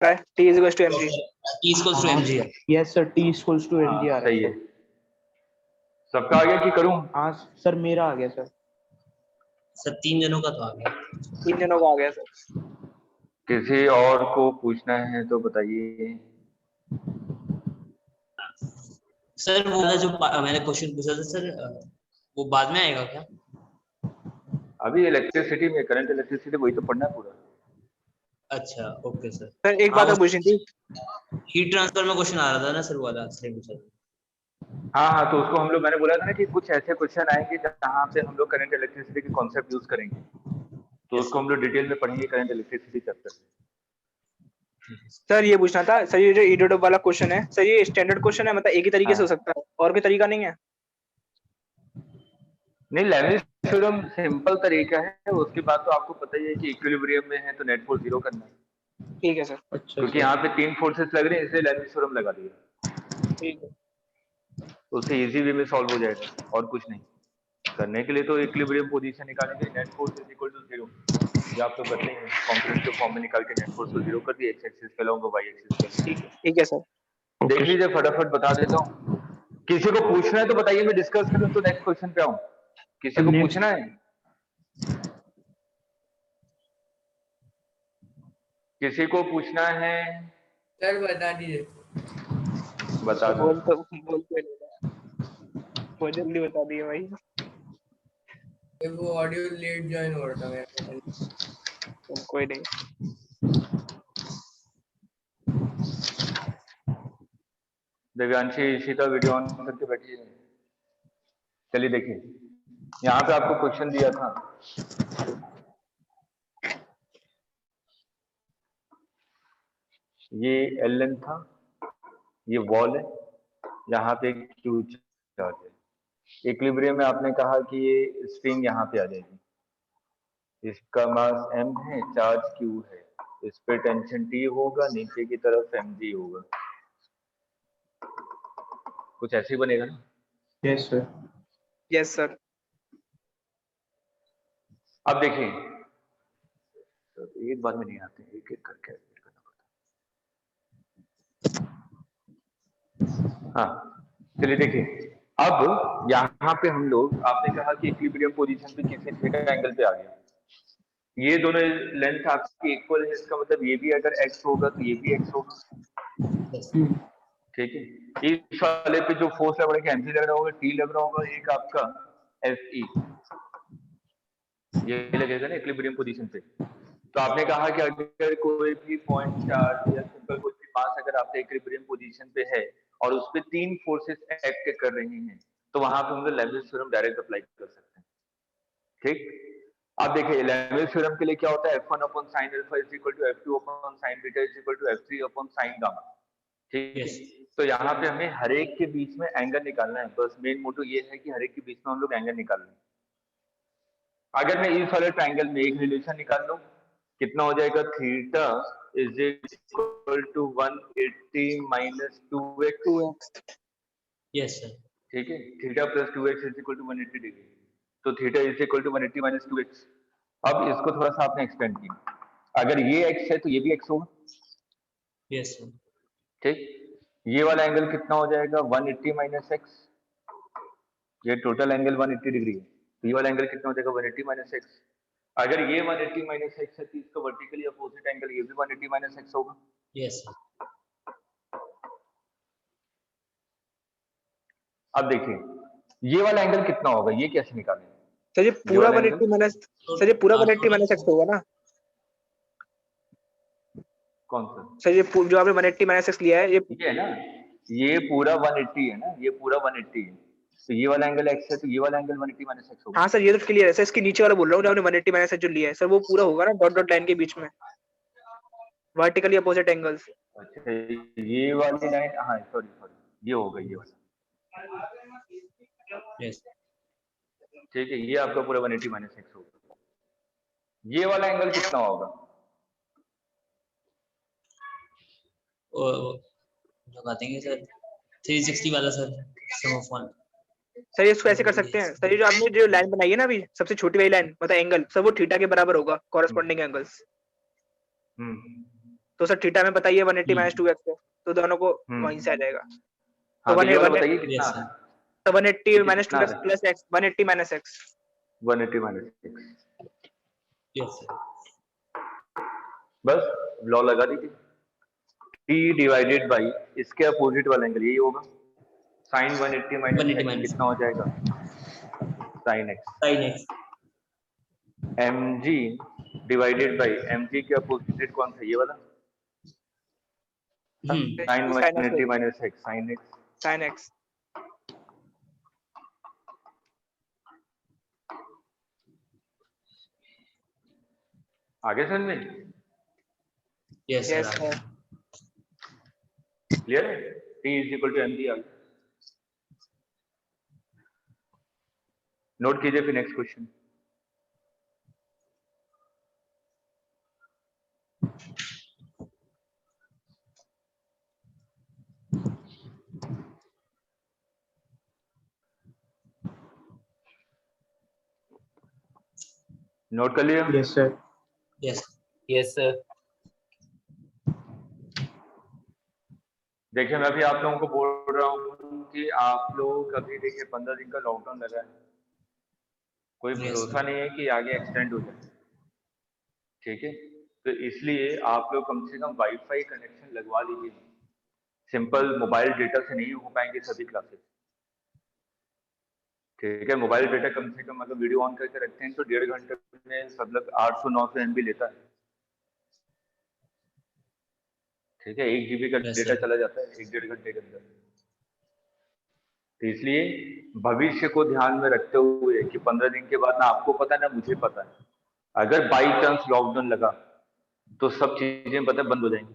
है t is equals to mg। t equals to mg है। Yes sir, t equals to mg आ रहा सही है। है। सबका आ गया कि करूं? हाँ सर, मेरा आ गया सर। सर 3 जनों का तो आ गया। 3 जनों का आ गया सर। किसी और को पूछना है तो बताइए। सर वो वाला जो मैंने क्वेश्चन पूछा था सर, वो बाद में आएगा क्या? अभी इलेक्ट्रिसिटी में, करंट इलेक्ट्रिसिटी वही तो पढ़ना है पूरा। अच्छा ओके सर। सर एक बात और पूछनी थी, हीट ट्रांसफर में क्वेश्चन आ रहा था ना सर, वो वाला सही पूछा। हाँ, तो उसको हम लोग, मैंने बोला था ना कि कुछ ऐसे क्वेश्चन आएंगे जहाँ पे हम लोग करंट इलेक्ट्रिसिटी के कॉन्सेप्ट यूज करेंगे, तो उसको हम लोग डिटेल में पढ़ेंगे करंट इलेक्ट्रिसिटी चैप्टर। सर ये पूछना था सर, ये जो ईडोटोप वाला क्वेश्चन है सर, ये स्टैंडर्ड क्वेश्चन है, मतलब एक ही तरीके से हो सकता है और कोई तरीका नहीं है? नहीं, लेविस थ्योरम सिंपल तरीका है, उसके बाद तो आपको पता ही है कि इक्विलिब्रियम में है तो नेट फोर्स 0 करना है। ठीक है सर। अच्छा, क्योंकि यहाँ पे 3 फोर्सेस लग रहे हैं, इसलिए लेविस थ्योरम लगा दिया। ठीक है। तो उससे इजी वे में सॉल्व हो जाएगा, और कुछ नहीं करने के लिए। तो इक्विलिब्रियम पोजीशन निकालेंगे, net force is equal to 0, ये आप तो करते हैं, कंपोनेंट के फॉर्म में निकाल के नेट फोर्स को 0 कर दिया, एक्स एक्सिस पे लॉन्ग वाई एक्सिस पे। ठीक है सर। देख लीजिए, फटाफट बता देता हूँ। किसी को पूछना है तो बताइए, मैं डिस्कस करूं तो नेक्स्ट क्वेश्चन पे आऊं। किसी को पूछना है? किसी को पूछना है? सर बता दीजिए। बता दो। वो जल्दी बता दिए भाई। वो ऑडियो लेट ज्वाइन हो रहा था मेरा। कोई नहीं। दिव्यांशी इशिता वीडियो ऑन करके बैठी है। चलिए देखिए, यहाँ पे आपको क्वेश्चन दिया था, ये एल लेंथ था, ये वॉल है, यहाँ पे क्यू चार्ज है। इक्विलिब्रियम में आपने कहा कि ये स्ट्रिंग यहाँ पे आ जाएगी, इसका मास m है, चार्ज q है, इस पे टेंशन T होगा, नीचे की तरफ mg होगा। कुछ ऐसे ही बनेगा ना? Yes sir. Yes sir. अब देखिए, तो एक बार में नहीं आते, एक एक करके करना पड़ता। हाँ चलिए देखिए, अब यहाँ पे हम लोग, आपने कहा कि इक्विलिब्रियम पोजीशन पे किसी थीटा एंगल पे आ गया, ये दोनों लेंथ आपकी इक्वल है, इसका मतलब ये भी अगर x होगा तो ये भी x होगा। ठीक है, इस वाले पे जो फोर्स लग रहा है, mg लग रहा होगा, t लग रहा होगा, एक आपका fe, ये लगेगा ना इक्विलिब्रियम पोजीशन पे। तो आपने कहा कि अगर कोई भी पॉइंट चार्ज या सिंपल कोई भी मास अगर आपके इक्विलिब्रियम पोजीशन पे है और उस पे 3 फोर्सेस एक्ट कर रही हैं, तो वहां पे हम लोग लेविस थ्योरम डायरेक्ट अप्लाई कर सकते हैं। ठीक, अब देखिए लेविस थ्योरम के लिए क्या होता है, F1 upon sin alpha is equal to F2 upon sin beta is equal to F3 upon sin gamma. ठीक है, तो यहाँ पे हमें हर एक के बीच में एंगल निकालना है, बस मेन मोटो ये है कि हर एक के बीच में हम लोग एंगल निकाल लें। अगर मैं इस वाले ट्रायंगल में एक रिलेशन निकाल लूं, कितना हो जाएगा, theta is equal to 180 minus 2x। Yes sir. ठीक है, theta plus 2x is equal to 180 degree, तो theta is equal to 180 minus 2x। अब इसको थोड़ा सा आपने एक्सटेंड किया, अगर ये x है तो ये भी x होगा। Yes sir. ठीक, ये वाला एंगल कितना हो जाएगा, 180 माइनस x, ये टोटल एंगल 180 डिग्री है, तो ये वाला एंगल कितना हो जाएगा, 180 माइनस x। अगर ये 180 माइनस x है तो इसका वर्टिकली अपोजिट एंगल ये भी 180 माइनस x होगा। Yes sir. अब देखिए ये वाला एंगल कितना होगा, ये कैसे निकालेंगे? सर ये पूरा 180 माइनस, सर ये पूरा 180 माइनस x होगा ना? कौन सा सर ये जो आपने 180 माइनस x लिया है, ये है ना, ये पूरा 180 है ना, ये पूरा 180 है, तो ये वाला एंगल x है, तो ये वाला एंगल 180 माइनस x होगा। हाँ सर ये तो क्लियर है सर, इसके नीचे वाला बोल रहा हूँ जो आपने 180 माइनस x जो लिया है सर, वो पूरा होगा ना डॉट डॉट लाइन के बीच में, वर्टिकली अपोजिट एंगल्स। अच्छा ये वाली लाइन, हाँ सॉरी ये होगा, ये वाला। यस। ठीक है, ये आपका पूरा 180 माइनस x होगा। ये वाला एंगल कितना होगा? लगा देंगे सर 360 वाला सर, सम ऑफ 1। सर इसको ऐसे कर सकते हैं सर, ये जो आपने जो लाइन बनाई है ना अभी सबसे छोटी वाली लाइन, मतलब एंगल सर वो थीटा के बराबर होगा, कॉरेस्पॉन्डिंग एंगल्स। तो सर थीटा में बताइए 180 माइनस 2x है, तो दोनों को वहीं से आ जाएगा। तो हाँ तो ये वाला 180 बताइए कितना Yes, है? sir. तो 180 ये माइनस कितना 2x है? Plus x 180 minus x 180 minus 6। Yes, sir. बस लॉ लगा दीजिए। t डिवाइडेड बाई इसके अपोजिट वाला एंगल यही होगा। sin 180 माइनस 180 x minus कितना हो जाएगा? sin x। sin x. mg divided by mg के अपोजिट कौन सा ये वाला? Hmm. sin sin 180 x minus x sin x। sin x आगे समझ में Yes, sir. Yes sir. Clear है? t is equal to mg आ गया। नोट कीजिए फिर नेक्स्ट क्वेश्चन। नोट कर लिया? Yes, sir. Yes. Yes, sir. देखिए मैं भी आप लोगों को बोल रहा हूँ कि आप लोग अभी देखिए 15 दिन का लॉकडाउन लगा है, कोई Yes, भरोसा sir. नहीं है कि आगे एक्सटेंड हो जाए। ठीक है, तो इसलिए आप लोग कम से कम वाईफाई कनेक्शन लगवा लीजिए। सिंपल मोबाइल डेटा से नहीं हो पाएंगे सभी क्लासेस। ठीक है, मोबाइल डेटा कम से कम अगर वीडियो ऑन करके रखते हैं तो 1.5 घंटे में सब लोग 800-900 MB लेता है। ठीक है, 1 GB का Yes, डेटा sir. चला जाता है 1-1.5 घंटे के अंदर। तो इसलिए भविष्य को ध्यान में रखते हुए कि 15 दिन के बाद ना आपको पता है ना मुझे पता है, अगर बाई चांस लॉकडाउन लगा तो सब चीजें पता है बंद हो जाएंगी।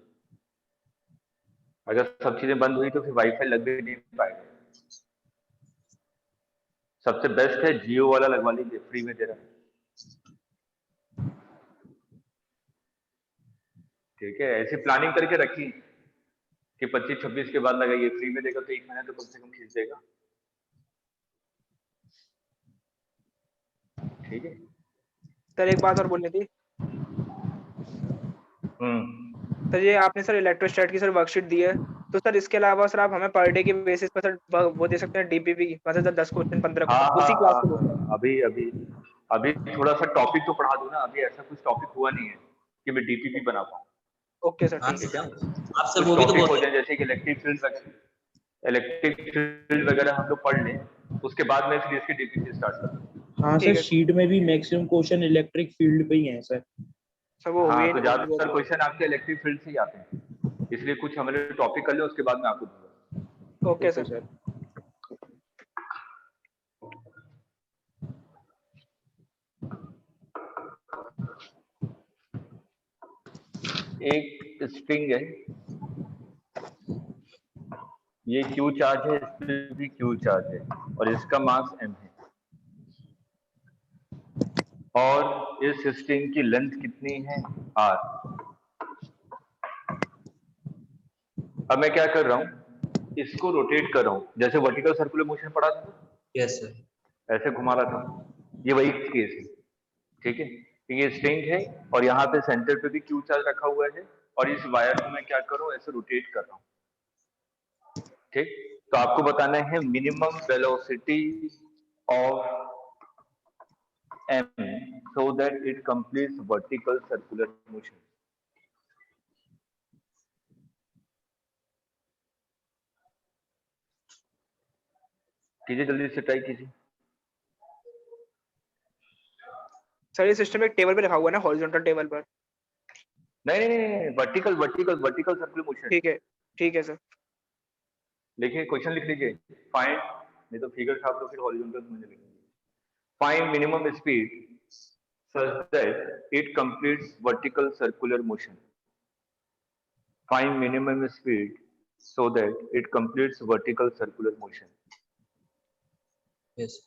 अगर सब चीजें बंद हुई तो फिर वाईफाई लग भी नहीं पाएगा। सबसे बेस्ट है जियो वाला लगवा लीजिए, फ्री में दे रहा है। ठीक है, ऐसी प्लानिंग करके रखिए कि 25-26 के बाद लगाइए, फ्री में देगा तो 1 महीना तो कम से कम खींच देगा। ठीक है सर एक बात और बोलनी थी सर, ये आपने सर इलेक्ट्रोस्टैट की सर वर्कशीट दी है, तो सर इसके अलावा सर आप हमें पर डे के बेसिस पर सर वो दे सकते हैं डीपीपी की, मतलब सर 10 क्वेश्चन 15 हाँ क्वेश्चन हाँ उसी क्लास हाँ के लिए। हाँ, अभी अभी अभी थोड़ा सा टॉपिक तो पढ़ा दूं ना। अभी ऐसा कुछ टॉपिक हुआ नहीं है कि मैं डीपीपी बना पाऊँ। ओके सर हाँ ठीक है। ठीक है, सर, आप सर कुछ वो भी तो टॉपिक बोल हो रहे जाए जैसे कि इलेक्ट्रिक फील्ड वगैरह हम लोग पढ़ लें, उसके बाद में फिर इसकी डीपीपी स्टार्ट कर दूँ। हाँ ठीक सर, है शीट में भी मैक्सिमम क्वेश्चन इलेक्ट्रिक फील्ड पे ही हैं सर। सर, वो हाँ हुई तो नहीं ज्यादातर क्वेश्चन आपके इलेक्ट्रिक फील्ड से ही आते हैं, इसलिए कुछ हमारे टॉपिक कर ले उसके बाद में आपको दूंगा। Okay okay sir. सर। एक स्ट्रिंग है, ये क्यू चार्ज है, इसमें भी क्यू चार्ज है और इसका मास m है, और इस स्ट्रिंग की लेंथ कितनी है r। अब मैं क्या कर रहा हूँ, इसको रोटेट कर रहा हूँ, जैसे वर्टिकल सर्कुलर मोशन पढ़ा था यस सर. ऐसे घुमा रहा था, ये वही केस है। ठीक है, तो ये स्ट्रिंग है और यहाँ पे सेंटर पे भी क्यू चार्ज रखा हुआ है और इस वायर को मैं क्या कर रहा हूँ, ऐसे रोटेट कर रहा हूँ। ठीक, तो आपको बताना है minimum velocity of m so that it completes vertical circular motion। कीजिए जल्दी से, ट्राई कीजिए। सर ये सिस्टम एक टेबल पे रखा हुआ है ना, हॉरिजॉन्टल टेबल पर। नहीं नहीं नहीं, vertical vertical vertical circular motion. ठीक है सर। लिखिए, क्वेश्चन लिख लीजिए, फाइंड, नहीं तो फिगर छाप लो फिर हॉरिजॉन्टल में लिखेंगे। Find minimum speed such that it completes vertical circular motion। Find minimum speed so that it completes vertical circular motion। Yes.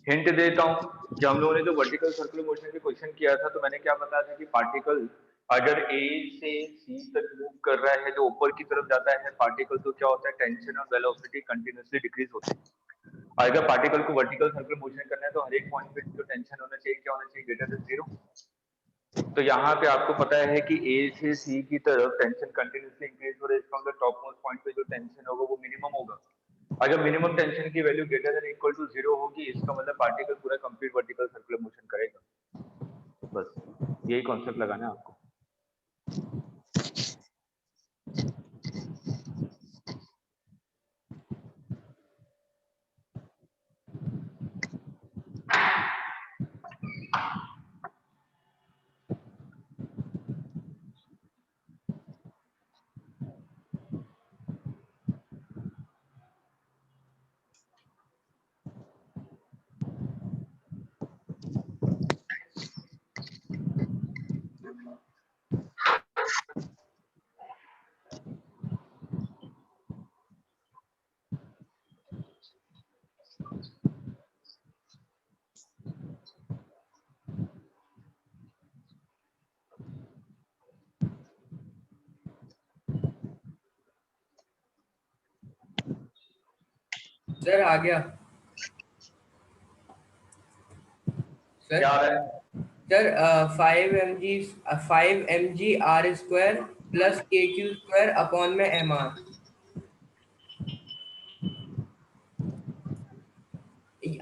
Hint देता हूँ, जब हम लोगों ने जो वर्टिकल सर्कुलर मोशन के क्वेश्चन किया था, तो मैंने क्या बताया था कि पार्टिकल अगर ए से सी तक मूव कर रहा है, जो ऊपर की तरफ जाता है पार्टिकल, तो क्या होता है, टेंशन और वेलोसिटी कंटिन्यूअसली डिक्रीज होती है। अगर पार्टिकल को वर्टिकल सर्कुलर मोशन करना है, तो हर एक पॉइंट पे जो टेंशन होना चाहिए, क्या होना चाहिए, ग्रेटर देन 0। तो यहाँ पे आपको पता है कि ए से सी की तरफ टेंशन कंटिन्यूअसली इंक्रीज हो रहा है, इसका मतलब टॉप मोस्ट पॉइंट पे जो टेंशन होगा वो मिनिमम होगा। अगर मिनिमम टेंशन की value greater than equal to 0 होगी, इसका मतलब पार्टिकल पूरा कंप्लीट वर्टिकल सर्कुलर मोशन करेगा। बस यही कॉन्सेप्ट लगाना है आपको। सर आ गया सर। क्या आ रहा है? Sir 5 mg r square plus k q square upon में एम आर,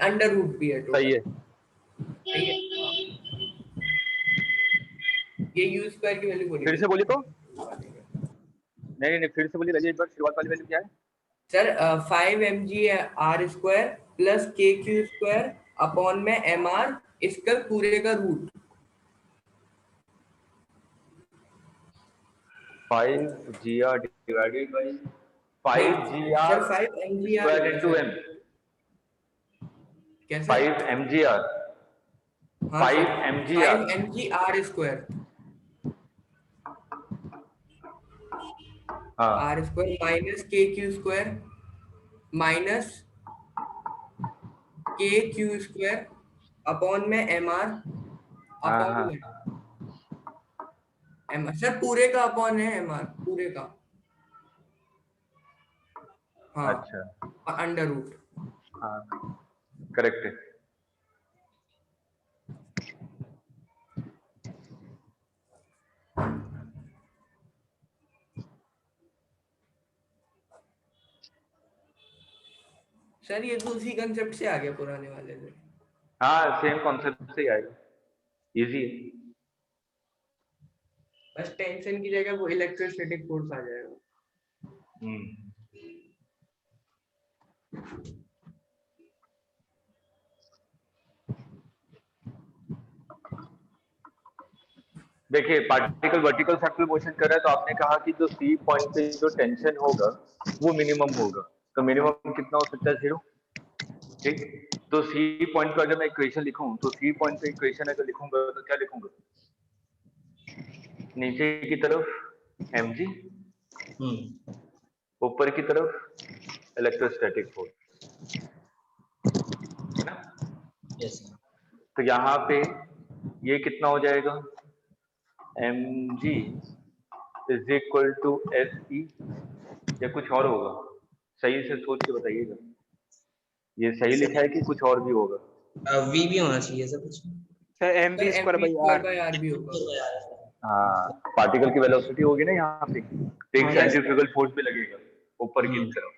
अंडर रूट भी है सही टोटल। है। सही है। ये यू स्क्वायर की वैल्यू बोली फिर से बोलिए तो। नहीं, फिर से बोलिए, एक बार शुरुआत वाली वैल्यू क्या है? Sir 5 mg r square plus k q square upon में एम आर, इसका पूरे का root. 5gr divided by 5gr sir 5 mg r square into m। कैसे? 5 mgr, हाँ 5 sir, mgr 5 mg r square, हाँ r square minus k q square minus k q square upon में m r, हाँ upon हाँ में m are. Sir पूरे का upon है एम आर, पूरे का। हाँ, अच्छा अंडर रूट। हाँ करेक्ट है। सर ये तो उसी कंसेप्ट से आ गया पुराने वाले से। हाँ सेम कॉन्सेप्ट से ही आएगा, इजी है। बस टेंशन की जगह वो इलेक्ट्रोस्टैटिक फोर्स आ जाएगा। देखिए पार्टिकल वर्टिकल सर्कुलर मोशन कर रहा है, तो आपने कहा कि जो सी पॉइंट पे जो टेंशन होगा वो मिनिमम होगा, तो मिनिमम कितना हो सकता है, 0। ठीक, तो सी पॉइंट पे अगर मैं इक्वेशन लिखूं, तो सी पॉइंट पे इक्वेशन अगर लिखूंगा तो क्या लिखूंगा, नीचे की तरफ mg, ऊपर की तरफ इलेक्ट्रोस्टैटिक फोर्स, है ना। यस तो यहाँ पे ये कितना हो जाएगा, mg is equal to se, या कुछ और होगा, सही से सोच के बताइएगा, ये सही लिखा है कि कुछ और भी होगा। वी भी होना चाहिए सर कुछ। Sir m sir b m square b by square r. By r भी होगा। हाँ पार्टिकल की वेलोसिटी होगी ना यहाँ पे, एक हाँ, सेंट्रीफ्यूगल फोर्स भी लगेगा ऊपर की तरफ,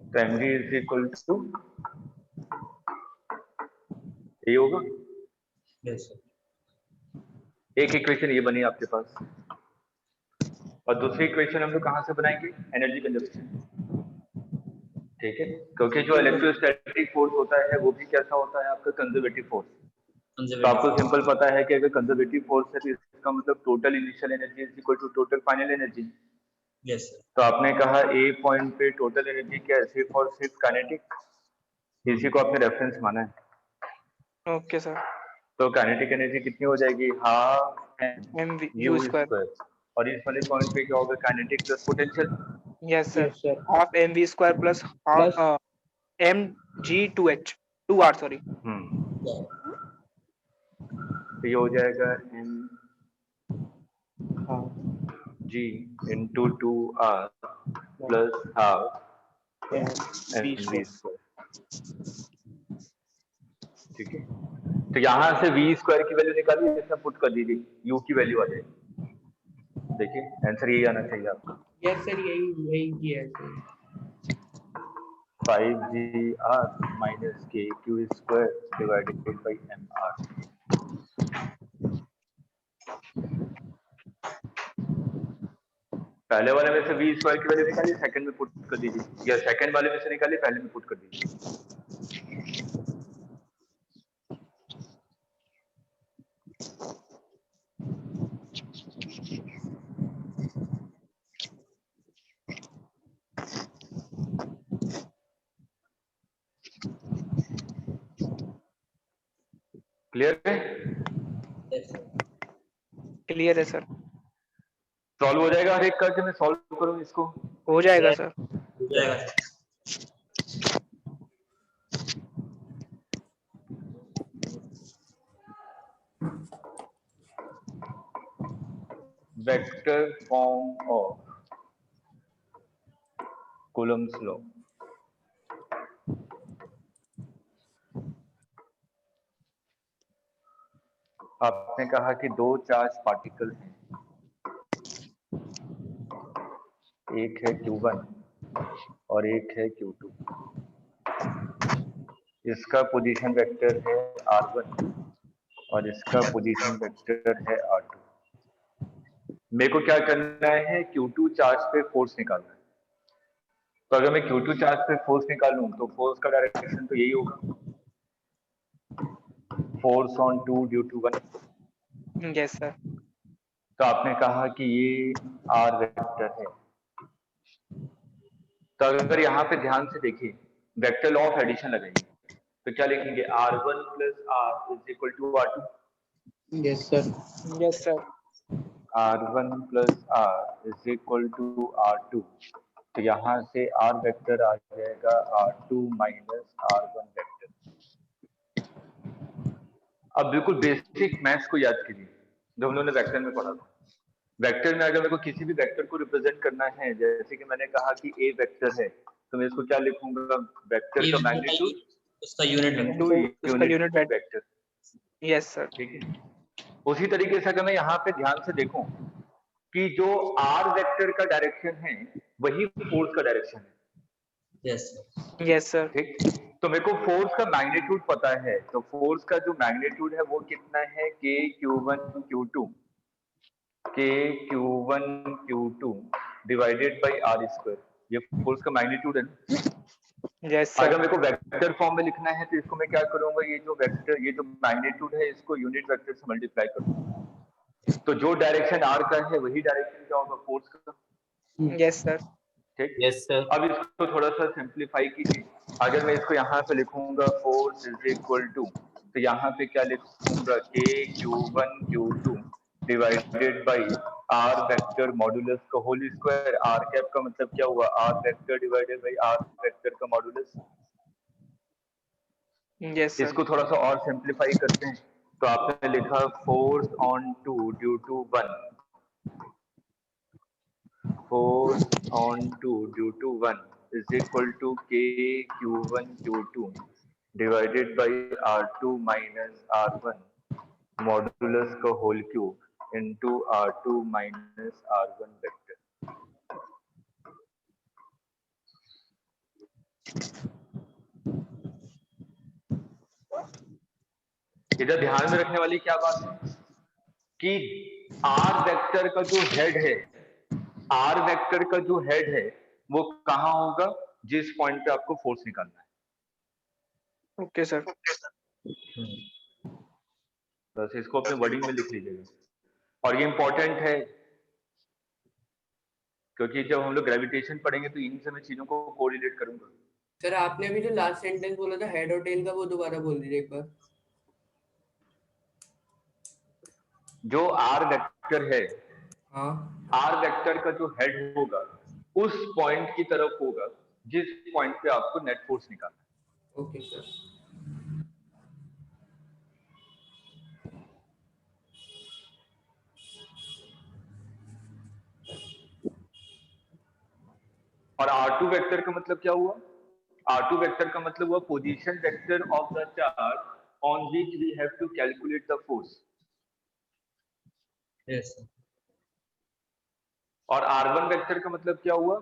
तो mg इज इक्वल टू ये होगा। यस एक इक्वेशन ये बनी आपके पास, और दूसरी इक्वेशन हम लोग कहाँ से बनाएंगे, एनर्जी कंजर्वेशन। ठीक है, क्योंकि जो इलेक्ट्रोस्टैटिक फोर्स होता है वो भी कैसा होता है आपका, कंजर्वेटिव फोर्स। तो आपको सिंपल पता है कि अगर कंजर्वेटिव फोर्स है तो इसका मतलब total initial energy is equal to total final energy. Yes तो आपने कहा ए पॉइंट पे टोटल एनर्जी क्या है, सिर्फ और सिर्फ काइनेटिक, इसी को आपने रेफरेंस माना है। Okay sir. तो काइनेटिक एनर्जी कितनी हो जाएगी, half mv u u square square, और इस वाले पॉइंट पे क्या होगा, kinetic plus potential. yes sir Yes, sir. half mv square plus Plus mg2h 2r sorry तो ये हो जाएगा m हाँ g into 2r plus half v mv square. Square. ठीक है, तो यहाँ से v स्क्वायर की वैल्यू निकालिए, इसमें पुट कर दीजिए, u की वैल्यू आ जाएगी। देखिए आंसर यही आना चाहिए आपका। यस सर, यही यही किया है sir. 5gr minus kq square divided by mr। पहले वाले में से v स्क्वायर की वैल्यू निकालिए, सेकंड में पुट कर दीजिए, या सेकंड वाले में से निकालिए, पहले में पुट कर दीजिए। क्लियर है? clear है सर सॉल्व हो जाएगा हर एक का, कि मैं सॉल्व करूं इसको? हो जाएगा सर हो जाएगा। Vector form of Coulomb's law. आपने कहा कि दो चार्ज पार्टिकल हैं, एक है Q1 और एक है Q2। इसका पोजीशन वेक्टर है R1 और इसका पोजीशन वेक्टर है R2। मेरे को क्या करना है, Q2 चार्ज पे फोर्स निकालना है। तो अगर मैं Q2 चार्ज पे फोर्स निकालूं तो फोर्स का डायरेक्शन तो यही होगा, force on 2 due to 1। yes sir तो आपने कहा कि ये R वेक्टर है, तो अगर यहाँ पे ध्यान से देखिए, वेक्टर लॉ ऑफ एडिशन लगाएंगे, तो क्या लिखेंगे, R1 plus R is equal to R2। Yes, sir. yes sir R1 plus R is equal to R2। तो यहाँ से R वेक्टर आ जाएगा R2 माइनस R1 वेक्टर। अब बिल्कुल बेसिक मैथ्स को याद कीजिए जो हम लोगों ने वेक्टर में पढ़ा था। वेक्टर में अगर मेरे को किसी भी वेक्टर को रिप्रेजेंट करना है, जैसे कि मैंने कहा कि A वेक्टर है, तो मैं इसको क्या लिखूंगा, वेक्टर का मैग्नीट्यूड उसका यूनिट इनटू उसका यूनिट वेक्टर। yes sir ठीक है, उसी तरीके से अगर मैं यहाँ पे ध्यान से देखूं कि जो R वेक्टर का डायरेक्शन है वही फोर्स का डायरेक्शन है। यस yes sir ठीक, तो मेरे को फोर्स का मैग्नीट्यूड पता है, तो फोर्स का जो मैग्नीट्यूड है वो कितना है, k q1 q2 k q1 q2 divided by r square. ये फोर्स का मैग्नीट्यूड है ना। yes sir अगर मेरे को वेक्टर फॉर्म में लिखना है तो इसको मैं क्या करूंगा, ये जो वेक्टर, ये जो मैग्नीट्यूड है इसको यूनिट वेक्टर से मल्टीप्लाई करूंगा, तो जो डायरेक्शन r का है वही डायरेक्शन क्या होगा, फोर्स का। yes sir ठीक, यस सर अब इसको थोड़ा सा सिंप्लीफाई कीजिए। अगर मैं इसको यहाँ पे लिखूंगा फोर्स इज इक्वल टू, तो यहाँ पे क्या लिखूंगा, k q1 q2 divided by r vector modulus का होल स्क्वायर। r कैप का मतलब क्या हुआ, r vector divided by r vector का मॉड्यूलस। yes sir इसको थोड़ा सा और सिंप्लीफाई करते हैं, तो आपने लिखा force on 2 due to 1, force on 2 due to 1 is equal to k q1 q2 divided by r2 minus r1 modulus का whole cube into r2 minus r1 vector. इधर ध्यान में रखने वाली क्या बात है कि r वेक्टर का जो हेड है, r वेक्टर का जो हेड है वो कहाँ होगा, जिस पॉइंट पे आपको फोर्स निकालना है। okay sir बस इसको अपने वर्डिंग में लिख लीजिएगा, और ये इंपॉर्टेंट है क्योंकि जब हम लोग ग्रेविटेशन पढ़ेंगे तो इन समय चीजों को कोरिलेट करूंगा। सर आपने अभी जो लास्ट सेंटेंस बोला था हेड और टेल का, वो दोबारा बोल दीजिए एक बार। जो आर वेक्टर है, हाँ आर वेक्टर का जो हेड होगा उस पॉइंट की तरफ होगा जिस पॉइंट पे आपको नेट फोर्स निकालना है। Okay sir. और R2 वेक्टर का मतलब क्या हुआ? R2 वेक्टर का मतलब हुआ position vector of the charge on which we have to calculate the force. Yes sir. और R1 वेक्टर का मतलब क्या हुआ?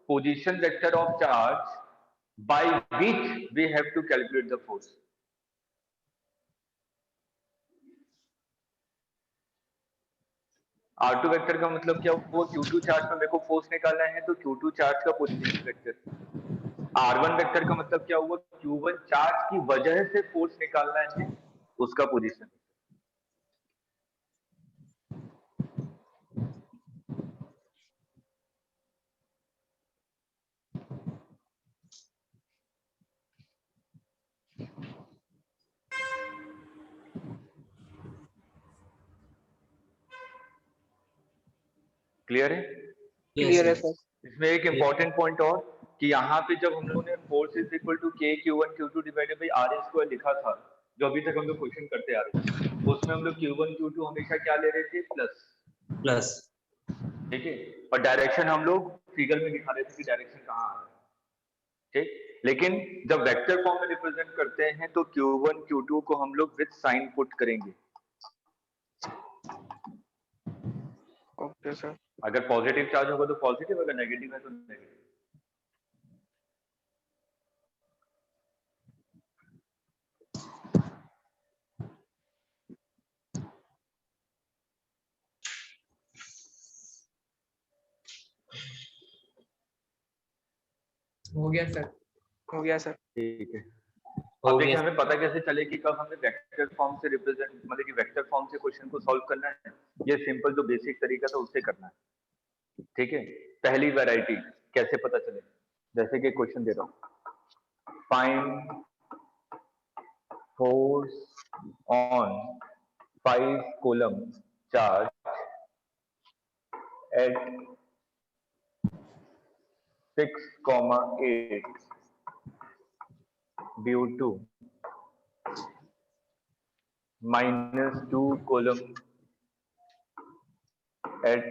Position vector of charge by which we have to calculate the force. R2 vector का मतलब क्या हुआ? Q2 charge पे मेरे को फोर्स निकालना है तो Q2 चार्ज का पोजीशन वेक्टर। R1 वेक्टर का मतलब क्या हुआ? Q1 चार्ज की वजह से फोर्स निकालना है, उसका पोजीशन। क्लियर है? क्लियर है सर। इसमें एक इंपॉर्टेंट पॉइंट और कि यहाँ पे जब हम लोगों ने फोर्स इज इक्वल टू के Q1 Q2 divided by r square लिखा था, जो अभी तक हम लोग क्वेश्चन करते आ रहे थे, उसमें हम लोग Q1 Q2 हमेशा क्या ले रहे थे? प्लस। ठीक है, और डायरेक्शन हम लोग फिगर में दिखा रहे थे कि डायरेक्शन कहाँ आ रहा है। ठीक, लेकिन जब वेक्टर फॉर्म में रिप्रेजेंट करते हैं तो Q1 Q2 को हम लोग विद साइन पुट करेंगे। Okay sir. अगर पॉजिटिव चार्ज होगा तो पॉजिटिव, अगर नेगेटिव है तो नेगेटिव। हो गया सर। हो गया सर। ठीक है, अब देखिए हमें पता कैसे चले कि कब हमें वेक्टर फॉर्म से रिप्रेजेंट, मतलब कि वेक्टर फॉर्म से क्वेश्चन को सॉल्व करना है। ये सिंपल जो बेसिक तरीका था उससे करना है। ठीक है, पहली वैरायटी कैसे पता चले, जैसे कि क्वेश्चन दे रहा हूँ, find force on 5 coulomb charge at 6,8 due to -2 coulomb at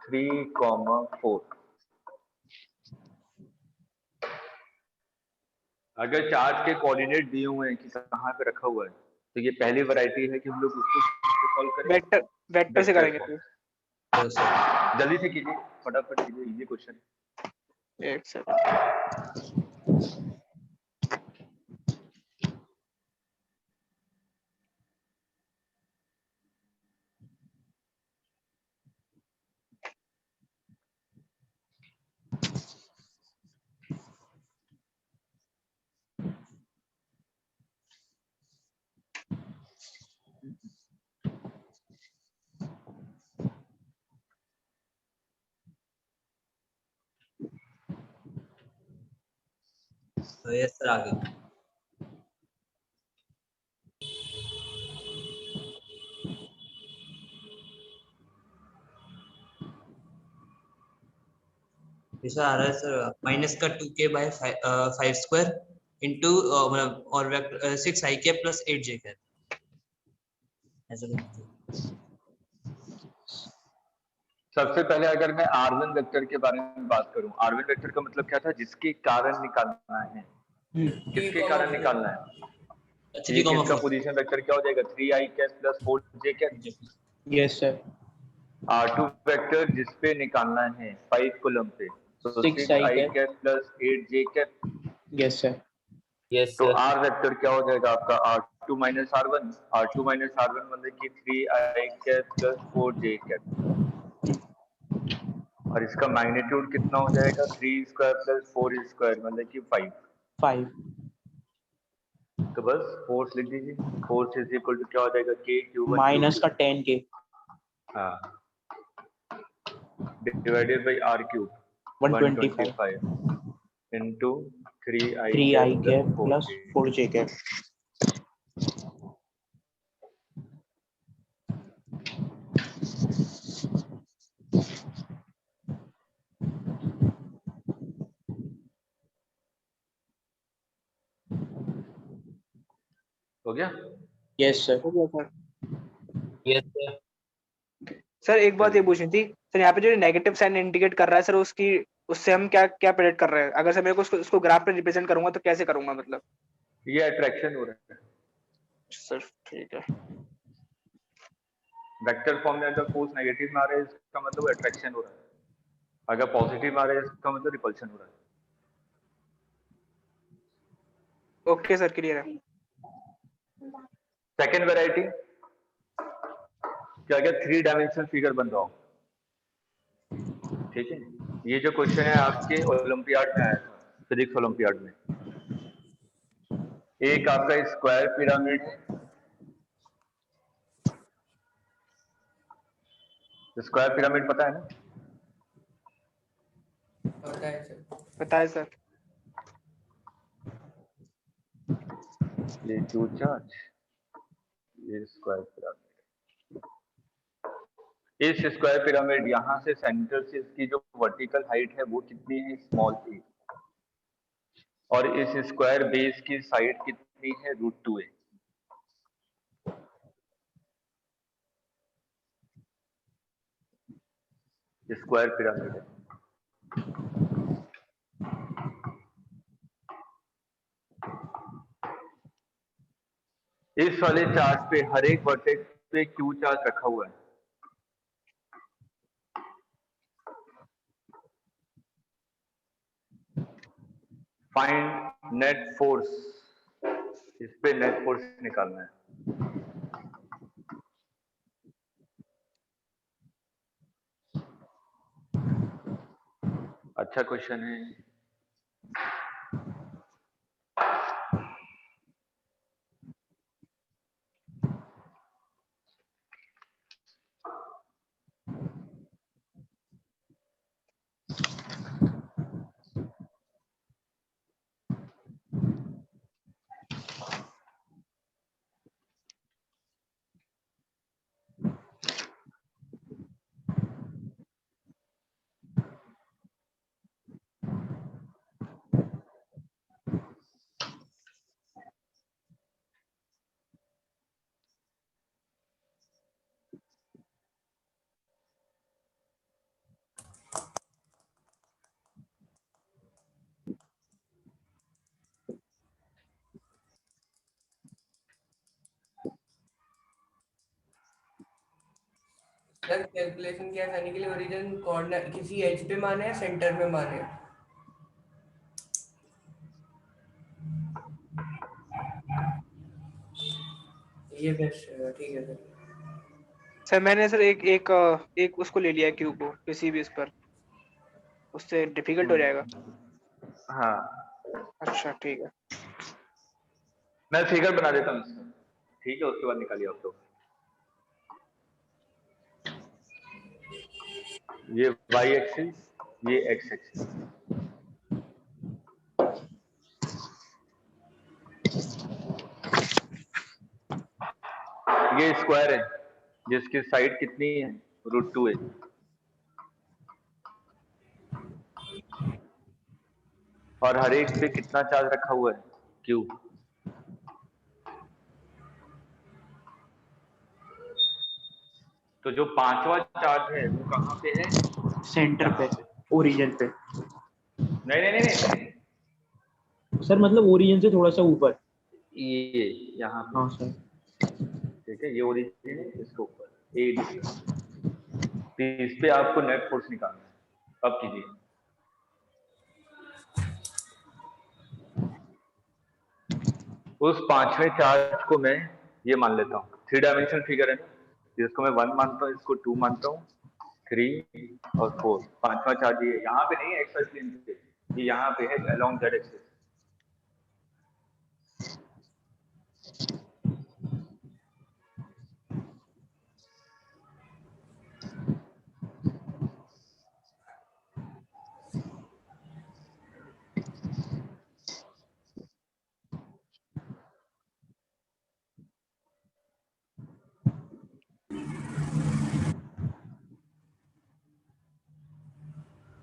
3,4। अगर चार्ज के कोऑर्डिनेट दिए हुए हैं कि कहाँ पे रखा हुआ है, तो ये पहली वैरायटी है कि हम लोग उसको सॉल्व करें। वेक्टर वेक्टर से करेंगे फिर। जल्दी से कीजिए, फटाफट कीजिए, इजी क्वेश्चन। एक सेकंड। यस सर, आगे। ऐसा आ रहा है सर, माइनस का 2k बाय 5 स्क्वायर इंटू मतलब और 6ik प्लस 8j ऐसा कुछ। सबसे पहले अगर मैं R1 वेक्टर के बारे में बात करूं, R1 वेक्टर का मतलब क्या था? जिसके कारण निकालना है। किसके कारण निकालना है? 3, इसका पोजीशन वेक्टर क्या हो जाएगा? 3ik plus 4j। Yes sir. R2 vector जिस पे निकालना है 5 कूलम पे, तो 6ik plus 8j। Yes sir. तो R वेक्टर क्या हो जाएगा आपका? R2 minus R1। R2 minus R1 मतलब कि 3ik प्लस 4j। और इसका मैग्नीट्यूड कितना हो जाएगा? 3 स्क्वायर प्लस 4 स्क्वायर मतलब कि 5। तो बस फोर्स लिख दीजिए। फोर्स इज इक्वल टू क्या हो जाएगा? k Q1 माइनस का 10k divided by R cube 125 into 3ik plus 4j। गया? Yes sir. हो गया सर। Yes sir. सर एक बात ये पूछनी थी सर, यहाँ पे जो नेगेटिव साइन इंडिकेट कर रहा है सर, उसकी उससे हम क्या क्या प्रेडिक्ट कर रहे हैं? अगर सर मेरे को उसको ग्राफ पे रिप्रेजेंट करूंगा तो कैसे करूंगा मतलब? ये अट्रैक्शन हो रहा है। सर ठीक है। वेक्टर फॉर्म में अगर फोर्स नेगेटिव में आ रहा है इसका मतलब अट्रैक्शन हो रहा है, अगर पॉजिटिव में आ रहा है इसका मतलब रिपल्शन हो रहा है। ओके सर, क्लियर है। सेकेंड वैरायटी, क्या क्या 3 डायमेंशनल फिगर बन रहा हो, ठीक है। ये जो क्वेश्चन है आपके ओलंपियाड में आया था, फिजिक्स ओलंपियाड में। एक आपका स्क्वायर पिरामिड है, स्क्वायर पिरामिड पता है ना? पता है सर। बताए सर। ये क्यू चार्ज, ये स्क्वायर पिरामिड। इस स्क्वायर पिरामिड यहाँ से सेंटर से इसकी जो वर्टिकल हाइट है वो कितनी है? स्मॉल ए। और इस स्क्वायर बेस की साइड कितनी है? √2a। स्क्वायर पिरामिड है। इस वाले चार्ट पे हर एक वर्टेक्स पे क्यू चार्ज रखा हुआ है। फाइंड नेट फोर्स, इस पे नेट फोर्स निकालना है। अच्छा क्वेश्चन है। सर कैलकुलेशन क्या करने के लिए ओरिजिन कॉर्नर किसी एज पे माने या सेंटर में माने? ये बेस्ट है, ठीक है सर। सर मैंने सर एक उसको ले लिया क्यू को किसी भी इस पर, उससे डिफिकल्ट हो जाएगा। हाँ, अच्छा ठीक है। मैं फिगर बना देता हूँ इसका, ठीक है, उसके बाद निकालिए आप लोग। ये वाई एक्सिस, ये एक्स एक्सिस। ये स्क्वायर है जिसकी साइड कितनी है? √2a। और हर एक पे कितना चार्ज रखा हुआ है? क्यू। तो जो पांचवा चार्ज है वो कहाँ पे है? सेंटर पे, ओरिजिन पे। नहीं नहीं नहीं नहीं, सर मतलब ओरिजिन से थोड़ा सा ऊपर। ये यहाँ पे, हाँ सर। ठीक है, ये ओरिजिन है, इसके ऊपर ए डिस्टेंस। तो इस पे आपको नेट फोर्स निकालना है। अब कीजिए। उस पांचवें चार्ज को मैं ये मान लेता हूँ, 3 डायमेंशनल फिगर है ना, जिसको मैं 1 मानता हूँ, इसको 2 मानता हूँ, 3 और 4। पांचवा चार्ज ये यहाँ पे नहीं है एक्स वाई प्लेन पे, ये यहाँ पे है अलोंग जेड एक्सिस।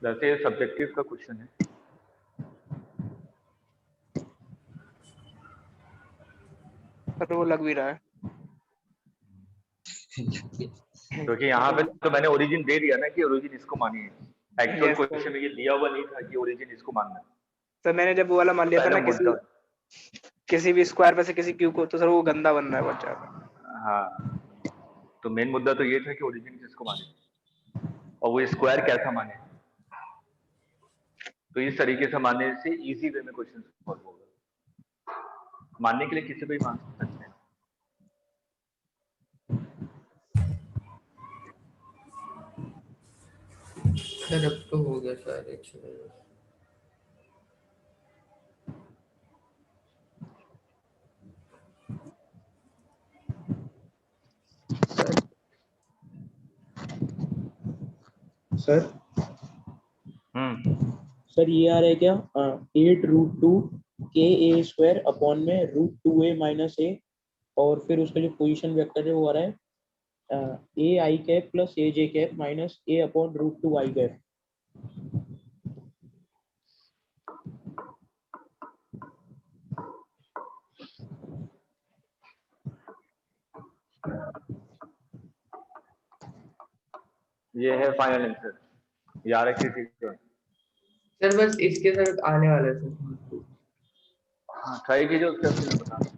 वैसे ये सब्जेक्टिव का क्वेश्चन है। पर वो लग भी रहा है। क्योंकि यहाँ पे तो मैंने ओरिजिन दे दिया ना कि ओरिजिन इसको मानिए, एक्चुअल Yes, sir. क्वेश्चन में ये दिया हुआ नहीं था कि ओरिजिन इसको मानना है। सर मैंने जब वो वाला मान लिया था पहला ना मुद्दा, किसी भी स्क्वायर पे से किसी क्यूब को, तो सर वो गंदा बन रहा है बहुत ज्यादा। हाँ, तो मेन मुद्दा तो ये था कि ओरिजिन किसको माने और वो स्क्वायर कैसा माने। तो इस तरीके से मानने से इजी वे में क्वेश्चन सॉल्व होगा। मानने के लिए किसी को भी मान सकते हैं। सर अब तो हो गया सर एक्चुअली। सर सर ये आ रहा है क्या 8√2 KA² अपॉन में √2A माइनस A, और फिर उसका जो पोजीशन वेक्टर है वो आ रहा है AI plus AJ minus A upon √2I। ये है फाइनल आंसर, याद रखिए ठीक है। सर बस इसके साथ आने वाला है सर। हाँ, ट्राई कीजिए, उसके बाद मैं बता दूँ।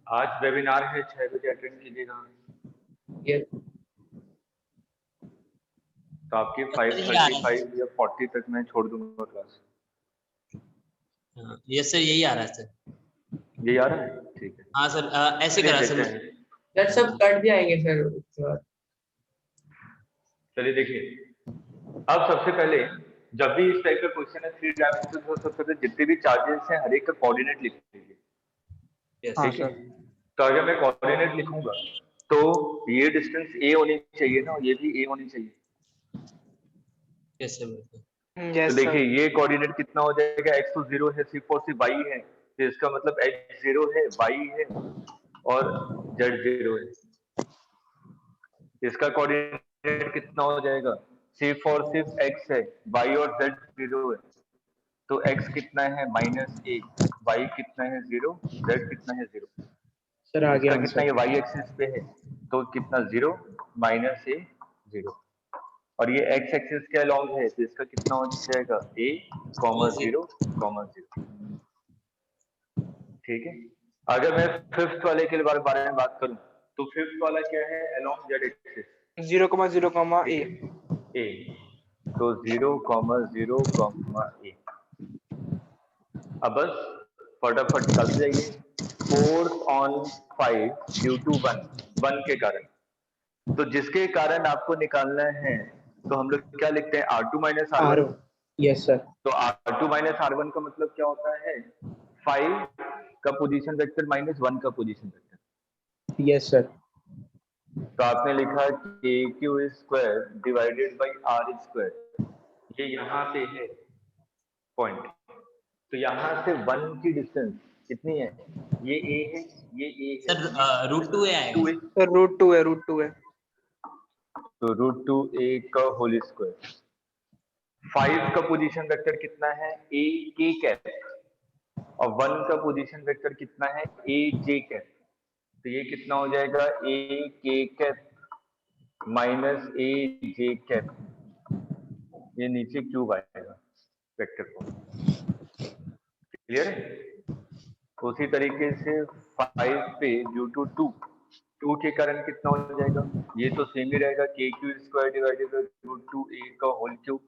आज वेबिनार है, 6 बजे अटेंड कीजिएगा। ये तो आपकी 5:35 या 40 तक मैं छोड़ दूंगा क्लास। यस सर, यही आ रहा है सर। ये आ रहा है, ठीक है। हाँ सर, ऐसे चलिए करा देखते सर। हैं। सर सब कट जाएंगे सर उसके बाद। चलिए देखिए, अब सबसे पहले जब भी इस टाइप का क्वेश्चन है 3 डायमेंशन, तो सबसे पहले जितने भी चार्जेस हैं हर एक का कोऑर्डिनेट लिख लीजिए, हाँ ठीक है। सर। तो अगर मैं कोऑर्डिनेट लिखूंगा तो ये डिस्टेंस ए होनी चाहिए ना, और ये भी ए होनी चाहिए। यस सर, बिल्कुल। तो यस देखिए सर। ये कोऑर्डिनेट कितना हो जाएगा, x तो 0 है, सिर्फ और सिर्फ y है, तो इसका मतलब x 0 है, y है और z 0 है। इसका कोऑर्डिनेट कितना हो जाएगा, सिर्फ और सिर्फ x है, y और z 0 है, तो x कितना है -a, y कितना है 0, z कितना है 0। सर आ गया इसका कितना, आंसर। ये y एक्सिस पे है तो कितना 0 -a 0, और ये x एक्सिस के अलोंग है तो इसका कितना हो जाएगा a, 0, 0। ठीक है। अगर मैं फिफ्थ वाले के बारे में बात करूं तो फिफ्थ वाला क्या है, अलोंग z एक्सिस, 0,0, a, तो 0,0, a। अब बस फटाफट निकालते जाइए। 4 on 5 ड्यू टू 1 के कारण, तो जिसके कारण आपको निकालना है तो हम लोग क्या लिखते हैं, R2 minus are R1। Yes sir. तो R2 माइनस R1 का मतलब क्या होता है, 5 का पोजीशन वेक्टर माइनस 1 का पोजीशन वेक्टर। Yes sir. तो आपने लिखा KQ² डिवाइडेड बाई R², ये यहाँ पे है पॉइंट। तो यहाँ से 1 की डिस्टेंस कितनी है, ये A है, ये A है, सर ये √2A आएगा। 2A, सर √2 है। तो √2A का होल स्क्वायर। 5 का पोजीशन वेक्टर कितना है, A K कैप, और 1 का पोजीशन वेक्टर कितना है, A J कैप। तो ये कितना हो जाएगा, A K cap minus A J cap, ये नीचे क्यूब आएगा वेक्टर को। क्लियर है। उसी तरीके से 5 पे ड्यू टू 2 के कारण कितना हो जाएगा, ये तो सेम ही रहेगा, KQ² डिवाइडेड बाई √2A का होल क्यूब।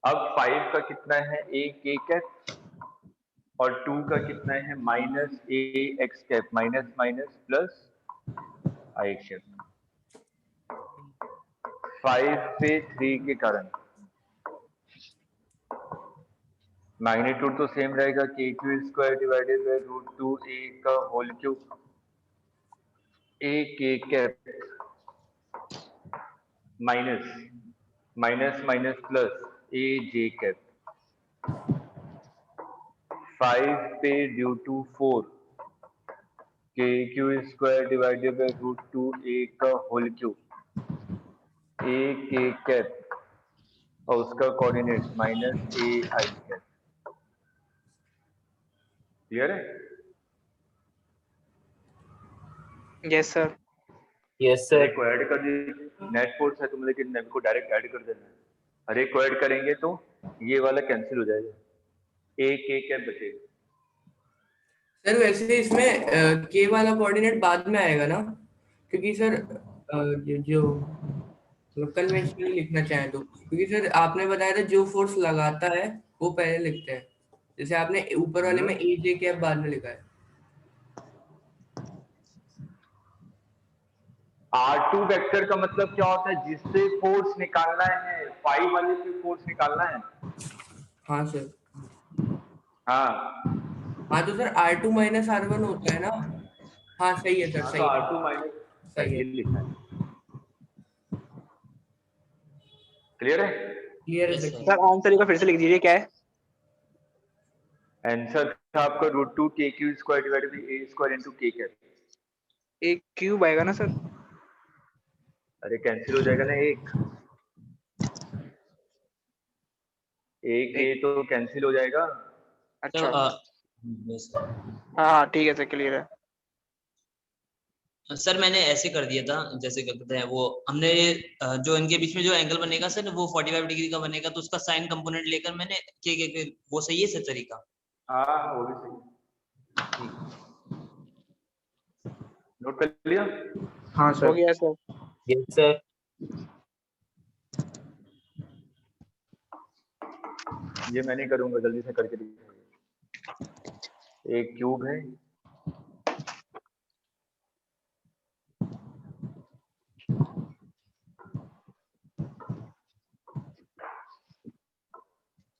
अब 5 का कितना है, A K कैप, और 2 का कितना है, minus A X cap, minus minus plus I cap. 5 पे 3 के कारण मैग्नीट्यूड तो सेम रहेगा, KQ² डिवाइडेड बाई √2A का whole cube. A k cap minus minus minus plus a j cap 5 पे due to 4 k q square divided by root 2 a का whole cube a k cap और उसका coordinate minus a i cap. Clear है? Yes sir. Yes हर एक को add कर दीजिए। नेट फोर्स है तुम, लेकिन नेट को डायरेक्ट ऐड कर देना है। हर एक को ऐड करेंगे तो ये वाला कैंसिल हो जाएगा, ए के कैप बचेगा। सर वैसे इसमें के वाला कोऑर्डिनेट बाद में आएगा ना, क्योंकि सर जो कन्वेंशनली लिखना चाहें तो, क्योंकि सर आपने बताया था जो फोर्स लगाता है वो पहले लिखते हैं, जैसे आपने ऊपर वाले में ए जे कैप बाद में लिखा है। R2 वेक्टर का मतलब क्या होता है? जिससे फोर्स निकालना है, फाइव वाले से फोर्स निकालना है। हाँ सर। हाँ तो सर R2 माइनस R1 होता है ना। हाँ सही है सर, हाँ, सही तो है, R2 माइनस सही है, लिखना है। क्लियर है? क्लियर है Yes, sir. sir. Sir answer का फिर से लिख दीजिए, क्या है? आंसर था आपका रूट 2 के q square divided by A square into के कैप। एक क्यूब आएगा ना सर? अरे कैंसिल हो जाएगा ना, एक ए तो कैंसिल हो जाएगा। So, अच्छा yes, sir. हाँ ठीक है सर, क्लियर है। सर मैंने ऐसे कर दिया था, जैसे कहते हैं वो हमने जो इनके बीच में जो एंगल बनेगा सर वो 45 डिग्री का बनेगा, तो उसका साइन कंपोनेंट लेकर मैंने के वो सही है सर तरीका? हाँ वो भी सही। नोट कर लिया? हाँ हो सर। गया सर। Yes sir. ये मैं नहीं करूंगा, जल्दी से करके दिखाइए। एक क्यूब है,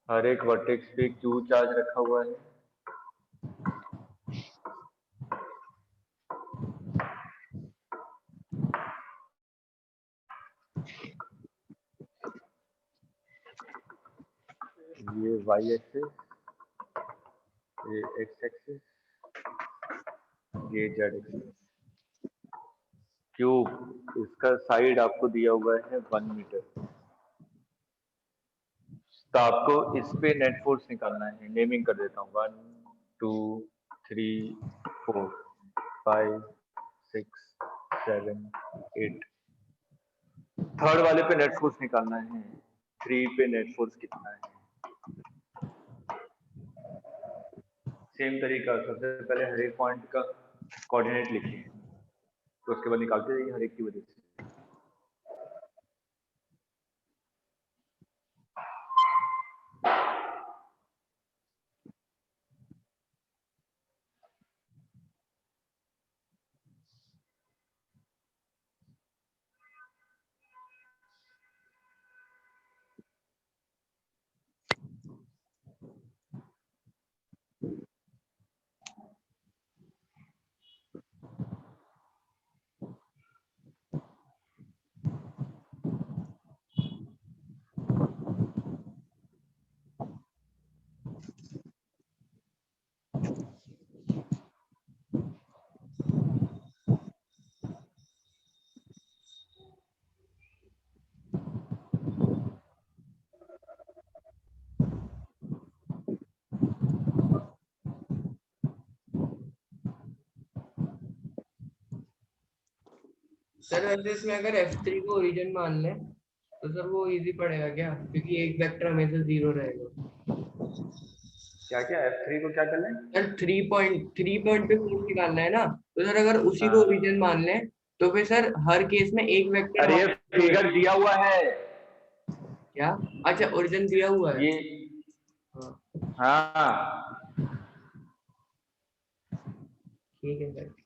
हर एक वर्टेक्स पे क्यू चार्ज रखा हुआ है। ये वाई एक्सिस, ये एक्स एक्सिस, ये जेड एक्सिस। क्यूब, इसका साइड आपको दिया हुआ है 1 मीटर। तो आपको इस पे नेट फोर्स निकालना है। नेमिंग कर देता हूँ, 1 2 3 4 5 6 7 8। थर्ड वाले पे नेट फोर्स निकालना है। 3 पे नेट फोर्स कितना है? सेम तरीका, सबसे पहले हर एक पॉइंट का कोऑर्डिनेट लिखिए, तो उसके बाद निकालते जाइए हर एक की वजह से। सर वैसे इसमें अगर F3 को ओरिजिन मान लें तो सर वो इजी पड़ेगा क्या, क्योंकि एक वेक्टर हमेशा 0 रहेगा। क्या क्या F3 को क्या कर लें? सर 3 पॉइंट पे फोर्स निकालना है ना, तो सर अगर उसी को हाँ। ओरिजिन मान लें तो फिर सर हर केस में एक वेक्टर अरे ये फिगर दिया हुआ है। क्या? अच्छा ओरिजिन दिया हुआ है। ये हाँ हाँ ठीक है सर।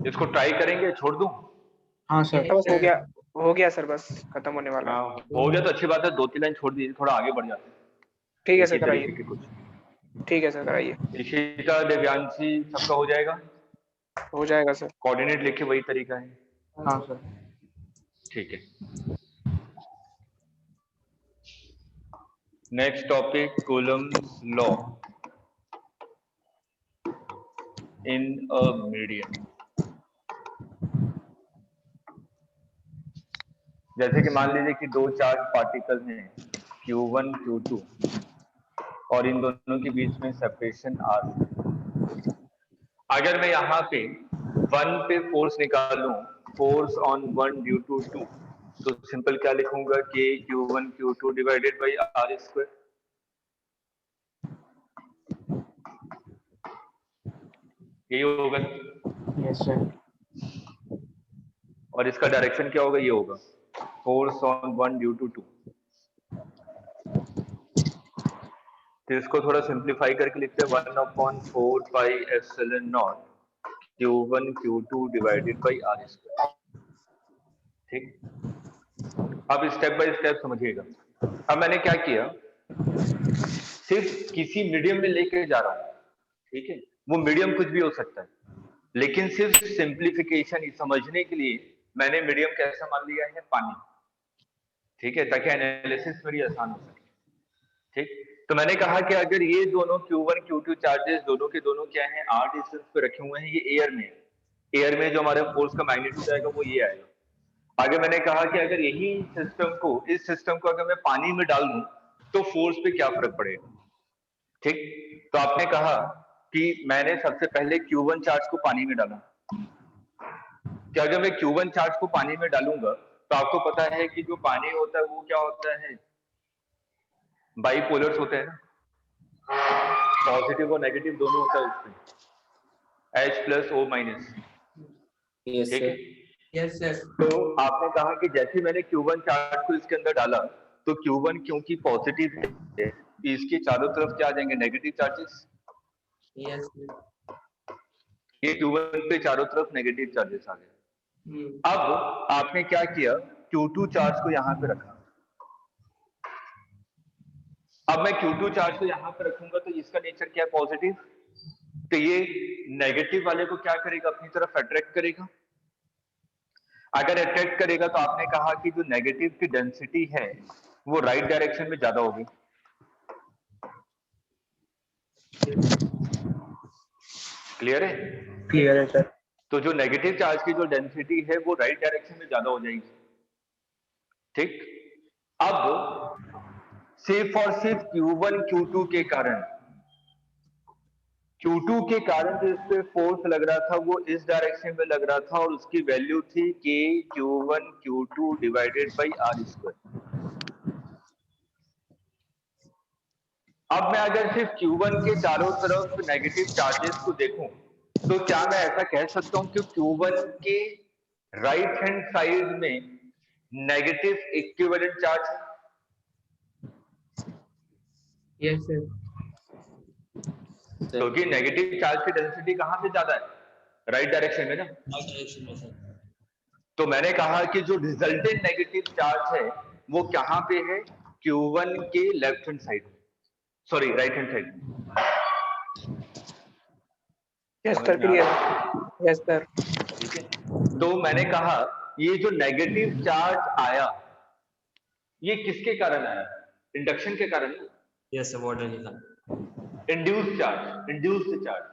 इसको ट्राई करेंगे, छोड़ दूं? हाँ सर। बस हो गया सर, बस खत्म होने वाला है। हाँ, हो गया तो अच्छी बात है, 2-3 लाइन छोड़ दीजिए, थोड़ा आगे बढ़ जाते हैं। ठीक है एक सर, ही कराइए। तरीके के कुछ। ठीक है सर, कराइए। इशिता, दिव्यांशी, सबका हो जाएगा? हो जाएगा सर। कोऑर्डिनेट लिखे वही तरीका है। हाँ सर। ठीक है। Next topic, Coulomb's law in a medium. जैसे कि मान लीजिए कि दो चार्ज पार्टिकल हैं Q1 Q2 और इन दोनों के बीच में सेपरेशन R। अगर मैं यहाँ पे 1 पे फोर्स निकालूं, फोर्स ऑन 1 ड्यू टू 2, तो सिंपल क्या लिखूंगा कि Q1 Q2 divided by R square. यही होगा। Yes sir. और इसका डायरेक्शन क्या होगा? ये होगा फोर्स ऑन 1 ड्यू टू 2। तो इसको थोड़ा सिंप्लीफाई करके लिखते हैं 1/4 pi epsilon naught Q1 Q2 divided by R square. ठीक, अब स्टेप बाय स्टेप समझिएगा। अब मैंने क्या किया, सिर्फ किसी मीडियम में लेके जा रहा हूं, ठीक है, वो मीडियम कुछ भी हो सकता है, लेकिन सिर्फ सिंप्लीफिकेशन समझने के लिए मैंने मीडियम कैसा मान लिया है? पानी। ठीक है, ताकि एनालिसिस मेरी आसान हो सके। ठीक, तो मैंने कहा कि अगर ये दोनों Q1 Q2 चार्जेस दोनों के दोनों क्या हैं? R डिस्टेंस पे रखे हुए हैं, ये एयर में, एयर में जो हमारे फोर्स का मैग्नीट्यूड आएगा वो ये आएगा। आगे मैंने कहा कि अगर यही सिस्टम को, इस सिस्टम को अगर मैं पानी में डाल दूं तो फोर्स पे क्या फर्क पड़ेगा? ठीक, तो आपने कहा कि मैंने सबसे पहले Q1 चार्ज को पानी में डाला, कि अगर मैं Q1 चार्ज को पानी में डालूंगा तो आपको पता है कि जो पानी होता है वो क्या होता है? बाइपोलर्स होते हैं ना, पॉजिटिव और नेगेटिव दोनों होता है उसमें, H+O-। ठीक है, यस सर। तो आपने कहा कि जैसे मैंने Q1 चार्ज को इसके अंदर डाला तो Q1 क्योंकि पॉजिटिव है, इसके चारों तरफ क्या आ जाएंगे? Negative charges. यस ये Q1 पे चारों तरफ नेगेटिव चार्जेस आ गए। अब आपने क्या किया, Q2 चार्ज को यहाँ पे रखा। अब मैं Q2 चार्ज को यहाँ पे रखूंगा तो इसका नेचर क्या है? पॉजिटिव। तो ये नेगेटिव वाले को क्या करेगा? अपनी तरफ अट्रैक्ट करेगा। अगर अट्रैक्ट करेगा तो आपने कहा कि जो नेगेटिव की डेंसिटी है वो राइट डायरेक्शन में ज्यादा होगी। क्लियर है? क्लियर है सर। तो जो नेगेटिव चार्ज की जो डेंसिटी है वो राइट डायरेक्शन में ज्यादा हो जाएगी। ठीक, अब सिर्फ और सिर्फ Q1 Q2 के कारण, Q2 के कारण जो इस पे फोर्स लग रहा था वो इस डायरेक्शन में लग रहा था और उसकी वैल्यू थी कि Q1 Q2 divided by R square. अब मैं अगर सिर्फ Q1 के चारों तरफ नेगेटिव चार्जेस को देखूं तो क्या मैं ऐसा कह सकता हूं कि Q1 के राइट हैंड साइड में नेगेटिव इक्विवेलेंट चार्ज है? Yes sir. क्योंकि नेगेटिव चार्ज की डेंसिटी कहां पे ज्यादा है? राइट डायरेक्शन में ना। डायरेक्शन में सर। तो मैंने कहा कि जो रिजल्टेंट नेगेटिव चार्ज है वो कहां पे है? Q1 के लेफ्ट हैंड साइड में, सॉरी राइट हैंड साइड में। Yes sir, clear. Yes sir. ठीक है, तो मैंने कहा ये जो नेगेटिव चार्ज आया ये किसके कारण आया? इंडक्शन के कारण, यस सर, वाटर के कारण। इंड्यूस्ड चार्ज,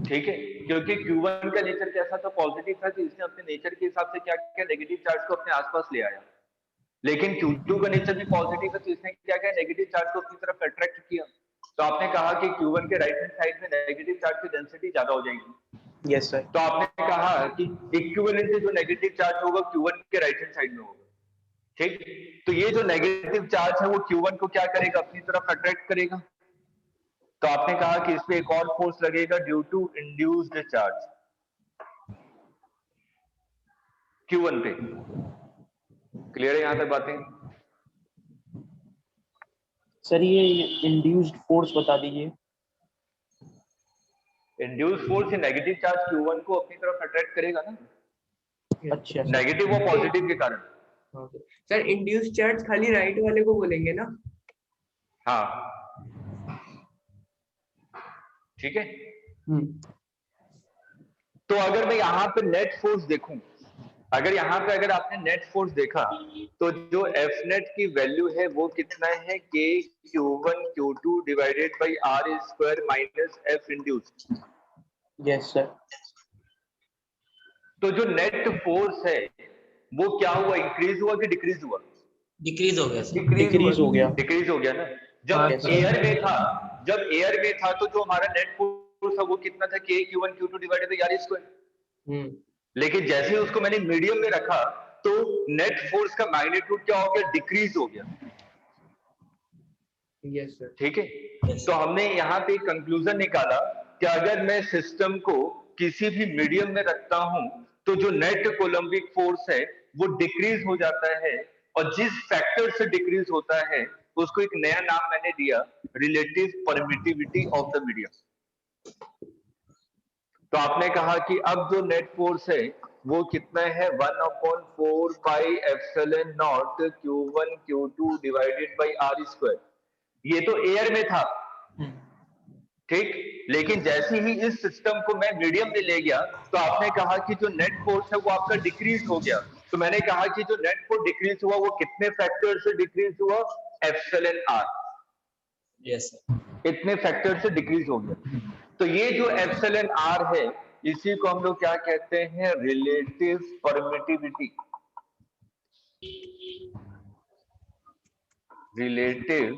ठीक है, क्योंकि Q1 का नेचर कैसा था, पॉजिटिव था, कि इसने अपने नेचर के हिसाब से क्या किया, नेगेटिव चार्ज को अपने आसपास ले आया। लेकिन Q2 का नेचर भी पॉजिटिव है, तो इसने क्या किया, नेगेटिव चार्ज को अपनी तरफ अट्रैक्ट किया। तो आपने कहा कि Q1 के राइट हैंड साइड में नेगेटिव चार्ज की डेंसिटी ज्यादा हो जाएगी। Yes sir. तो आपने कहा कि इक्विवेलेंटली जो नेगेटिव चार्ज होगा Q1 के राइट हैंड साइड में होगा, ठीक। तो ये जो नेगेटिव चार्ज है वो Q1 को क्या करेगा, अपनी तरफ अट्रैक्ट करेगा। तो आपने कहा कि इस पे एक और फोर्स लगेगा due to induced charge Q1 पे। क्लियर है यहां तक बातें? सर ये इंड्यूस्ड फोर्स बता दीजिए। इंड्यूस्ड फोर्स से नेगेटिव चार्ज Q1 को अपनी तरफ अट्रैक्ट करेगा ना, अच्छा सर। नेगेटिव और पॉजिटिव के कारण। सर इंड्यूस चार्ज खाली राइट वाले को बोलेंगे ना? हाँ, ठीक है। तो अगर मैं यहाँ पे नेट फोर्स देखूं, अगर आपने नेट फोर्स देखा, तो जो एफ नेट की वैल्यू है वो कितना है, k Q1 Q2 divided by r square minus f induced. Yes sir. तो जो नेट फोर्स है वो क्या हुआ, इंक्रीज हुआ कि डिक्रीज हुआ? डिक्रीज हो गया सर। डिक्रीज हो गया। डिक्रीज हो गया ना। जब हाँ, yes, एयर में था तो जो हमारा नेट फोर्स था वो कितना था, के Q1 Q2 divided by r square. लेकिन जैसे ही उसको मैंने मीडियम में रखा तो नेट फोर्स का मैग्नीट्यूड क्या हो गया, डिक्रीज हो गया। Yes sir. ठीक है। तो हमने यहाँ पे कंक्लूजन निकाला कि अगर मैं सिस्टम को किसी भी मीडियम में रखता हूं तो जो नेट कोलम्बिक फोर्स है वो डिक्रीज हो जाता है, और जिस फैक्टर से डिक्रीज होता है उसको एक नया नाम मैंने दिया, relative permittivity of the medium. तो आपने कहा कि अब जो नेट फोर्स है वो कितना है, 1/4 pi epsilon naught Q1 Q2 divided by r square. ये तो एयर में था, ठीक। लेकिन जैसे ही इस सिस्टम को मैं मीडियम में ले गया तो आपने कहा कि जो नेट फोर्स है वो आपका डिक्रीज हो गया। तो मैंने कहा कि जो नेट फोर्स डिक्रीज हुआ वो कितने फैक्टर से डिक्रीज हुआ, एप्सिलॉन आर। Yes sir. इतने फैक्टर से डिक्रीज हो गया। तो ये जो एप्सिलॉन आर है इसी को हम लोग क्या कहते हैं, relative permittivity. Relative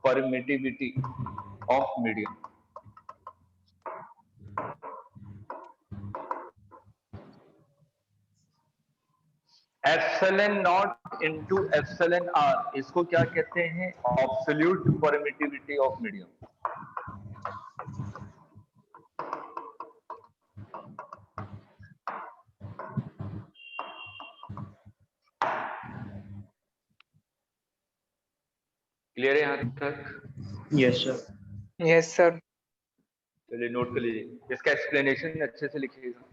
permittivity of medium. Epsilon naught into epsilon r, इसको क्या कहते हैं, absolute permittivity of medium. Clear है यहां तक? Yes sir. Yes sir. चलिए नोट कर लीजिए, इसका एक्सप्लेनेशन अच्छे से लिखिएगा।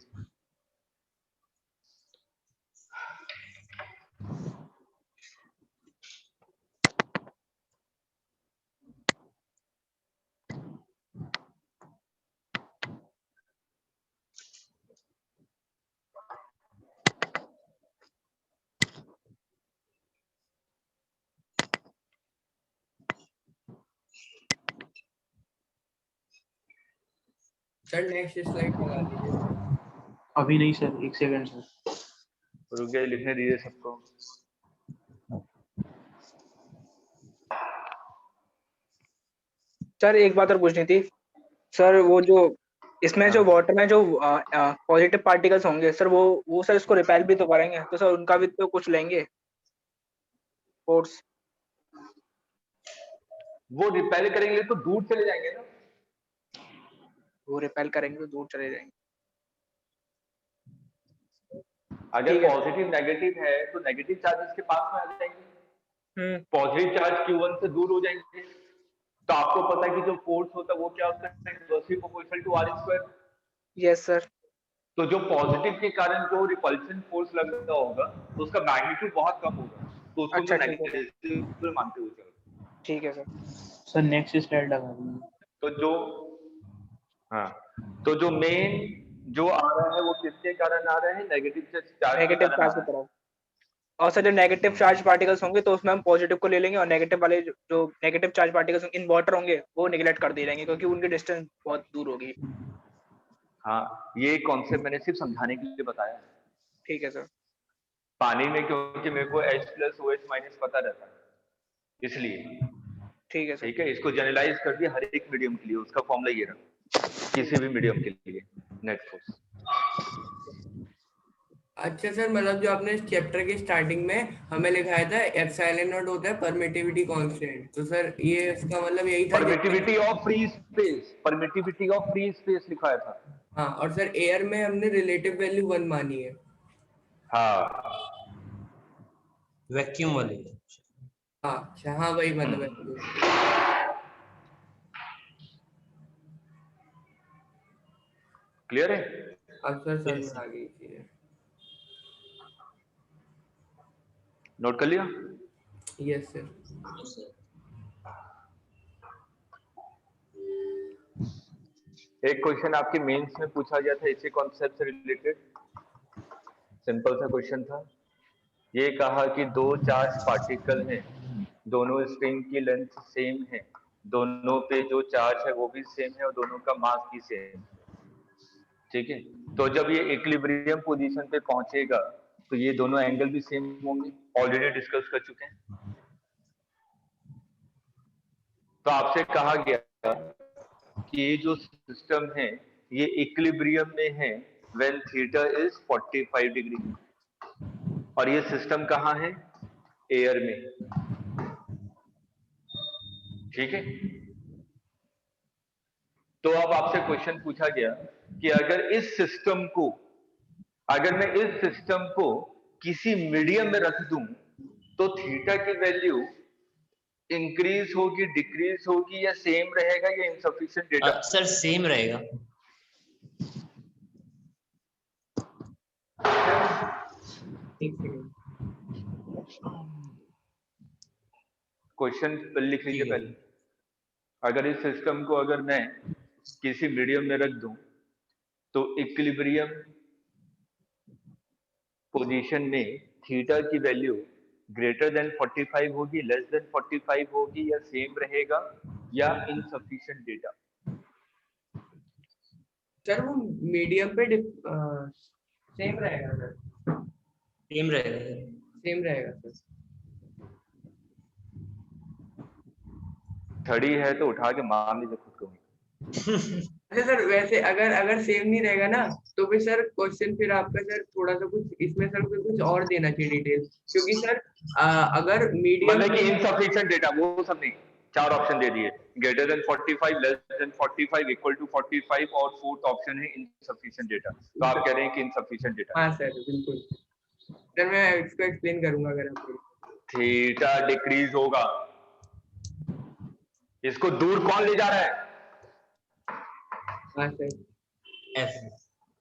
सर नेक्स्ट स्लाइड लगा दीजिए। अभी नहीं सर, एक सेकंड सर। रुक गए, लिखने दीजिए सबको। सर एक बात और पूछनी थी सर, वो जो इसमें जो वाटर में जो पॉजिटिव पार्टिकल्स होंगे सर, वो सर इसको रिपेल भी तो करेंगे, तो सर उनका भी तो कुछ लेंगे फोर्स। वो रिपेल करेंगे तो दूर चले जाएंगे ना। वो रिपेल करेंगे तो दूर चले जाएंगे। अगर ठीक है। पॉजिटिव नेगेटिव है तो नेगेटिव चार्जेस के पास में आ जाएंगे, पॉजिटिव चार्ज Q1 से दूर हो जाएंगे। तो आपको पता है कि जो फोर्स होता है वो क्या होता है, inversely proportional to r square. Yes sir. तो जो पॉजिटिव के कारण जो रिपल्शन फोर्स लगता होगा तो उसका मैग्नीट्यूड बहुत कम होगा, तो उसको अच्छा, हम ठीक है। नेगेटिव मानते हुए चलो। ठीक है सर। सर नेक्स्ट स्लाइड लगा दीजिए। तो जो मेन जो आ रहा है वो किसके कारण आ रहा है, नेगेटिव चार्ज के नेगेटिव कारण आ चार्ज की रहा है। तरफ। और सर जो नेगेटिव चार्ज पार्टिकल्स होंगे तो उसमें हम पॉजिटिव को ले लेंगे और नेगेटिव वाले जो negative charge particles in water होंगे वो नेग्लेक्ट कर दे लेंगे क्योंकि उनकी डिस्टेंस बहुत दूर होगी। हाँ, ये कॉन्सेप्ट मैंने सिर्फ समझाने के लिए बताया है। ठीक है सर। पानी में क्योंकि मेरे को H+OH- पता रहता है, इसलिए। ठीक है सर। ठीक है, इसको जनरलाइज कर दिया हर एक मीडियम के लिए, उसका फॉर्मूला ये रहा, किसी भी मीडियम के लिए नेट फोर्स। अच्छा सर, मतलब जो आपने इस चैप्टर के स्टार्टिंग में हमें लिखाया था एप्सिलॉन नॉट होता है परमिटिविटी कांस्टेंट, तो सर ये इसका मतलब यही था। Permittivity of free space, permittivity of free space लिखाया था। हाँ, और सर एयर में हमने रिलेटिव वैल्यू 1 मानी है। हाँ, वैक्यूम वाली। हाँ अच्छा, हाँ वही मतलब है। क्लियर है? अब सर समझ में आ गई चीजें। नोट कर लिया? Yes sir. एक क्वेश्चन आपके मेंस में पूछा गया था इसी कॉन्सेप्ट से रिलेटेड, सिंपल सा क्वेश्चन था। ये कहा कि दो चार्ज पार्टिकल हैं, दोनों स्ट्रिंग की लेंथ सेम है, दोनों पे जो चार्ज है वो भी सेम है और दोनों का मास भी सेम है। ठीक है, तो जब ये इक्विलिब्रियम पोजीशन पे पहुंचेगा तो ये दोनों एंगल भी सेम होंगे, ऑलरेडी डिस्कस कर चुके हैं। तो आपसे कहा गया कि ये जो सिस्टम है ये इक्विलिब्रियम में है व्हेन थीटा इज 45 डिग्री, और ये सिस्टम कहाँ है? एयर में। ठीक है, तो अब आपसे क्वेश्चन पूछा गया कि अगर मैं इस सिस्टम को किसी मीडियम में रख दूं तो थीटा की वैल्यू इंक्रीज होगी, डिक्रीज होगी, या सेम रहेगा, या इनसफिशिएंट डेटा? सर सेम रहेगा। एक सेकंड, क्वेश्चन लिख लीजिए ठीक है। पहले। अगर इस सिस्टम को अगर मैं किसी मीडियम में रख दूं तो इक्विलिब्रियम पोजीशन में थीटा की वैल्यू ग्रेटर देन 45 होगी, लेस देन 45 होगी, या सेम रहेगा, या इनसफिशिएंट डेटा? सर वो मीडियम पे सेम रहेगा सर। सेम रहेगा। सेम रहेगा सर। 30 है तो उठा के मान लीजिए खुद को। अच्छा सर, वैसे अगर सेम नहीं रहेगा ना तो फिर सर क्वेश्चन फिर आपका सर थोड़ा सा कुछ इसमें सर कुछ और देना चाहिए डिटेल, क्योंकि सर अगर मीडियम मतलब कि इनसफिशिएंट डेटा वो सब नहीं, 4 ऑप्शन दे दिए, greater than 45, less than 45, equal to 45, और फोर्थ ऑप्शन है इनसफिशिएंट डेटा। तो आप कह रहे हैं कि इनसफिशिएंट डेटा। हाँ सर बिल्कुल सर, मैं इसको एक्सप्लेन करूंगा अगर आपको। थीटा डिक्रीज होगा, इसको दूर कौन ले जा रहा है? हाँ सर।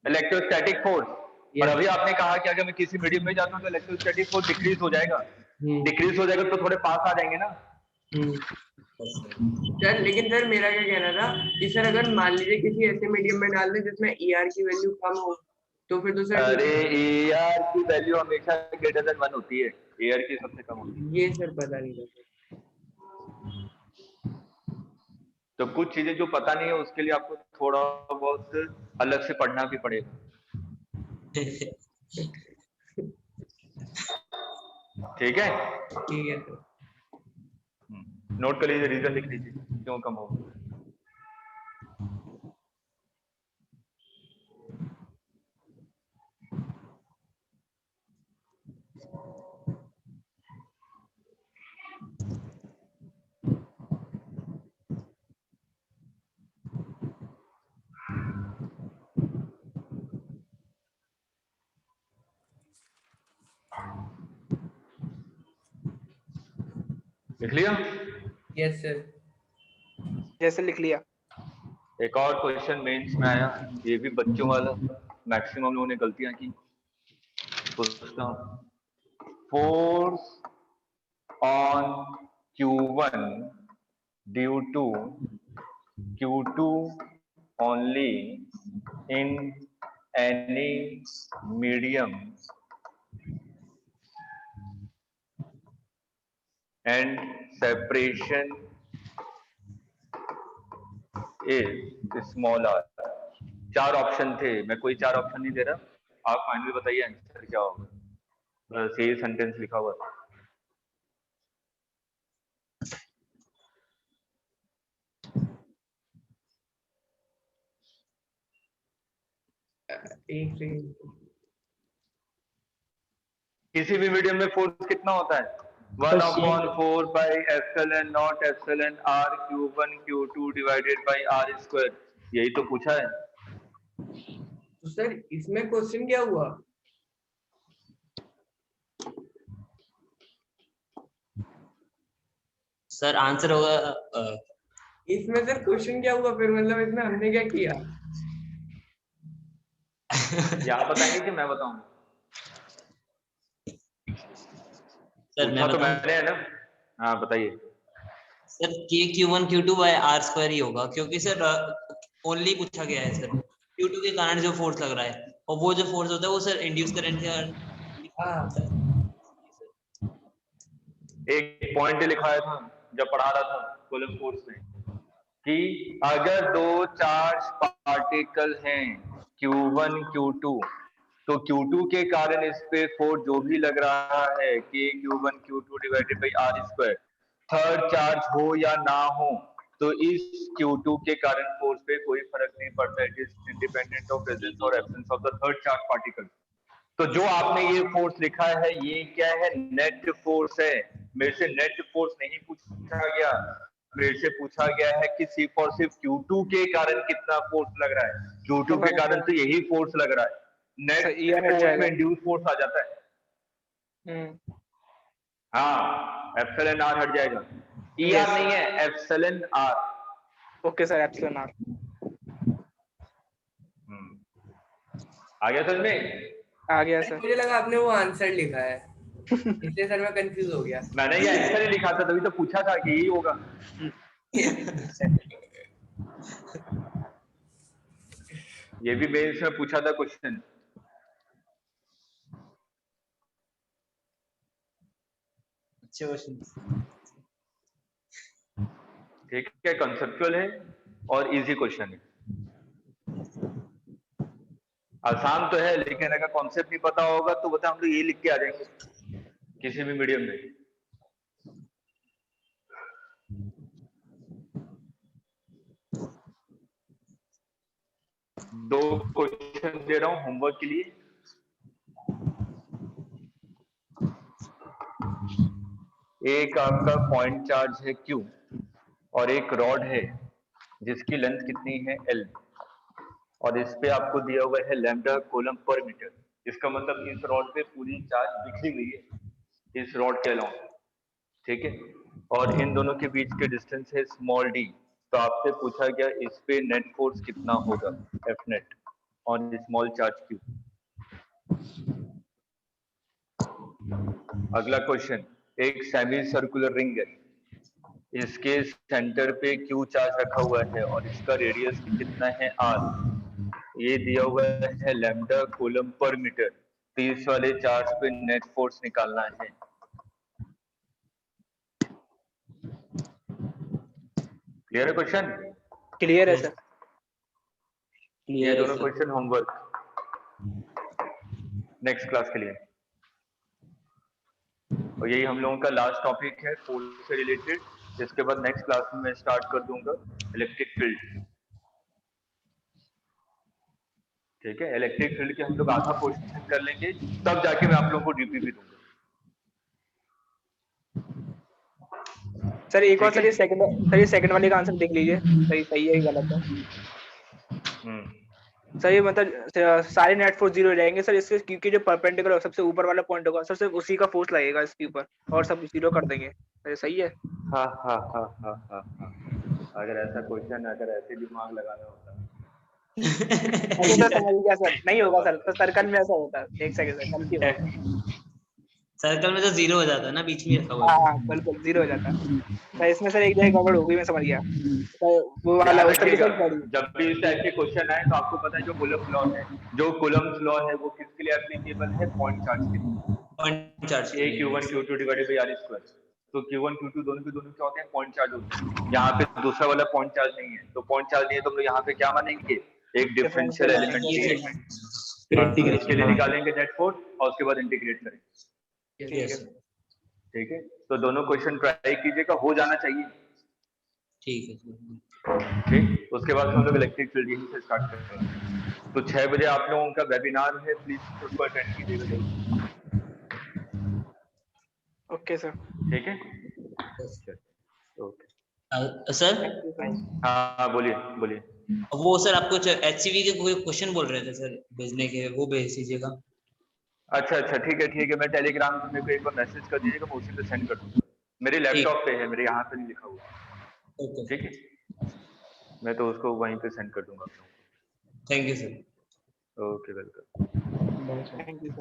Electrostatic force. और अभी आपने कहा कि अगर मैं किसी मीडियम में जाता हूँ तो इलेक्ट्रोस्टैटिक फोर्स डिक्रीज हो जाएगा। डिक्रीज हो जाएगा तो थोड़े पास आ जाएंगे ना। सर लेकिन सर मेरा क्या कहना था कि सर अगर मान लीजिए किसी ऐसे मीडियम में डाल दें जिसमें ER की वैल्यू कम हो तो फिर तो सर अरे ER की वैल्यू हमेशा ग्रेटर देन 1 होती है, ER की सबसे कम होती है। ये सर पता नहीं था सर। तो कुछ चीजें जो पता नहीं है उसके लिए आपको थोड़ा बहुत अलग से पढ़ना भी पड़ेगा। ठीक है? ठीक है सर। नोट कर लीजिए, रीजन लिख लीजिए क्यों कम हो। लिख लिया? Yes sir. जैसे लिख लिया। एक और क्वेश्चन मेंस में आया, ये भी बच्चों वाला, मैक्सिमम लोगों ने गलतियां की। पूछता हूं, force on Q1 due to Q2 only in any medium and separation is small r. 4 option थे, मैं कोई 4 ऑप्शन नहीं दे रहा, आप फाइनली बताइए आंसर क्या होगा। बस यही सेंटेंस लिखा हुआ था। किसी भी मीडियम में फोर्स कितना होता है? 1/4 by epsilon naught epsilon r q1 q2 divided by r square। यही तो पूछा है। तो सर इसमें क्वेश्चन क्या हुआ? सर आंसर होगा इसमें सर क्वेश्चन क्या हुआ फिर, मतलब इसमें हमने क्या किया? आप बताएंगे कि मैं बताऊं? सर मैं तो मैंने है ना, हाँ बताइए। Sir k q1 q2 by r square ही होगा, क्योंकि सर ओनली पूछा गया है सर q2 के कारण जो फोर्स लग रहा है, और वो जो फोर्स होता है वो सर इंड्यूस करंट के। एक पॉइंट लिखाया था जब पढ़ा रहा था कूलम्ब फोर्स में कि अगर दो चार्ज पार्टिकल हैं Q1 Q2, तो Q2 के कारण इस पे फोर्स जो भी लग रहा है कि Q1 Q2 divided by r square, third charge हो या ना हो, तो इस Q2 के कारण फोर्स पे कोई फर्क नहीं पड़ता। It is independent of presence और absence of the third charge particle. तो जो आपने ये फोर्स लिखा है ये क्या है? नेट फोर्स है। मेरे से नेट फोर्स नहीं पूछा गया, मेरे से पूछा गया है कि सिर्फ और सिर्फ Q2 के कारण कितना फोर्स लग रहा है। Q2 के कारण तो यही फोर्स लग रहा है। नेट फोर्स में इंड्यूस फोर्स आ जाता है। हाँ, एप्सिलॉन आर हट जाएगा। ER नहीं है, epsilon r. Okay sir, epsilon r. आ गया समझ में? आ गया सर। मुझे लगा आपने वो आंसर लिखा है, इसलिए सर मैं कंफ्यूज हो गया। मैंने ये आंसर ही लिखा था, तभी तो पूछा था कि यही होगा। ये भी मेंस में पूछा था क्वेश्चन। अच्छे क्वेश्चन। ठीक है, कंसेप्चुअल है और इजी क्वेश्चन है। आसान तो है, लेकिन अगर कॉन्सेप्ट नहीं पता होगा तो बता, हम लोग ये लिख के आ जाएंगे किसी भी मीडियम में। दो क्वेश्चन दे रहा हूं होमवर्क के लिए। एक आपका पॉइंट चार्ज है Q और एक रॉड है जिसकी लेंथ कितनी है L, और इस पे आपको दिया हुआ है लैम्डा कूलम्ब पर मीटर। इसका मतलब इस रॉड पे पूरी चार्ज बिखरी हुई है इस रॉड के अलावा, ठीक है, और इन दोनों के बीच के डिस्टेंस है स्मॉल d। तो आपसे पूछा गया इस पे नेट फोर्स कितना होगा, F net on small charge Q। अगला क्वेश्चन, एक सेमी सर्कुलर रिंग है, इसके सेंटर पे Q चार्ज रखा हुआ है और इसका रेडियस कितना है R। ये दिया हुआ है लैम्डा कूलम्ब पर मीटर। तो इस वाले चार्ज पे नेट फोर्स निकालना है। क्लियर है क्वेश्चन? क्लियर है सर। ये दोनों क्वेश्चन होमवर्क नेक्स्ट क्लास के लिए। और यही हम लोगों का लास्ट टॉपिक है फोर्स से रिलेटेड। इसके बाद नेक्स्ट क्लास में मैं स्टार्ट कर दूंगा इलेक्ट्रिक फील्ड। ठीक है, इलेक्ट्रिक फील्ड के हम लोग आधा पोर्शन कर लेंगे, तब जाके मैं आप लोगों को डीपी भी दूंगा। सर एक और सर ये सेकंड वाले का आंसर देख लीजिए, सही है गलत है। सर ये मतलब सारे नेट फोर्स जीरो हो जाएंगे सर इसके, क्योंकि जो परपेंडिकुलर सबसे ऊपर वाला पॉइंट होगा सर सिर्फ उसी का फोर्स लगेगा इसके ऊपर, और सब जीरो कर देंगे। सर सही है? हाँ हाँ हाँ हाँ हाँ हाँ। अगर ऐसा क्वेश्चन, अगर ऐसे दिमाग लगाना होता तो समझ गया सर, नहीं होगा सर, तो सर्कल में ऐसा होता है। एक सेकंड सर, गलती हो गई। सर्कल में तो जीरो हो जाता है ना, बीच में रखा हुआ। हाँ बिल्कुल जीरो हो जाता है। तो इसमें सर एक जगह गड़बड़ हो गई, मैं समझ गया। तो वो वाला उस तरीके से जब भी इस टाइप के क्वेश्चन आए तो आपको पता है जो कूलम्ब लॉ है, जो कूलम्ब लॉ है वो किसके लिए एप्लीकेबल है? पॉइंट चार्ज के लिए। Point charge A Q1 Q2 divided by R square. तो Q1 Q2 दोनों के दोनों क्या होते हैं, पॉइंट चार्ज होते हैं। यहाँ पे दूसरा वाला पॉइंट चार्ज नहीं है, तो पॉइंट चार्ज नहीं है तो हम लोग यहाँ पे क्या मानेंगे, एक डिफरेंशियल एलिमेंट ये है। तो इसके लिए निकालेंगे नेट फोर्स और उसके बाद इंटीग्रेट करेंगे। यस ठीक है, तो दोनों क्वेश्चन ट्राई कीजिएगा, हो जाना चाहिए। ठीक है ठीक, उसके बाद हम लोग इलेक्ट्रिक फील्ड यहीं से स्टार्ट करेंगे। तो 6 बजे आप लोगों का वेबिनार है, प्लीज उसको अटेंड कीजिएगा जरूर। Okay sir. ठीक है, okay sir. Thank you sir. हाँ बोलिए बोलिए। वो सर आपको HCV के कोई क्वेश्चन बोल रहे थे सर भेजने के, वो भेज दीजिएगा। अच्छा ठीक है, मैं टेलीग्राम पे मेरे को एक बार मैसेज कर दीजिएगा, मैं उसी पे सेंड कर दूंगा। मेरे लैपटॉप पे है, मेरे यहाँ पे नहीं लिखा हुआ। ओके ठीक है, मैं तो उसको वहीं पे सेंड कर दूंगा। Thank you sir. Okay welcome. Thank you sir.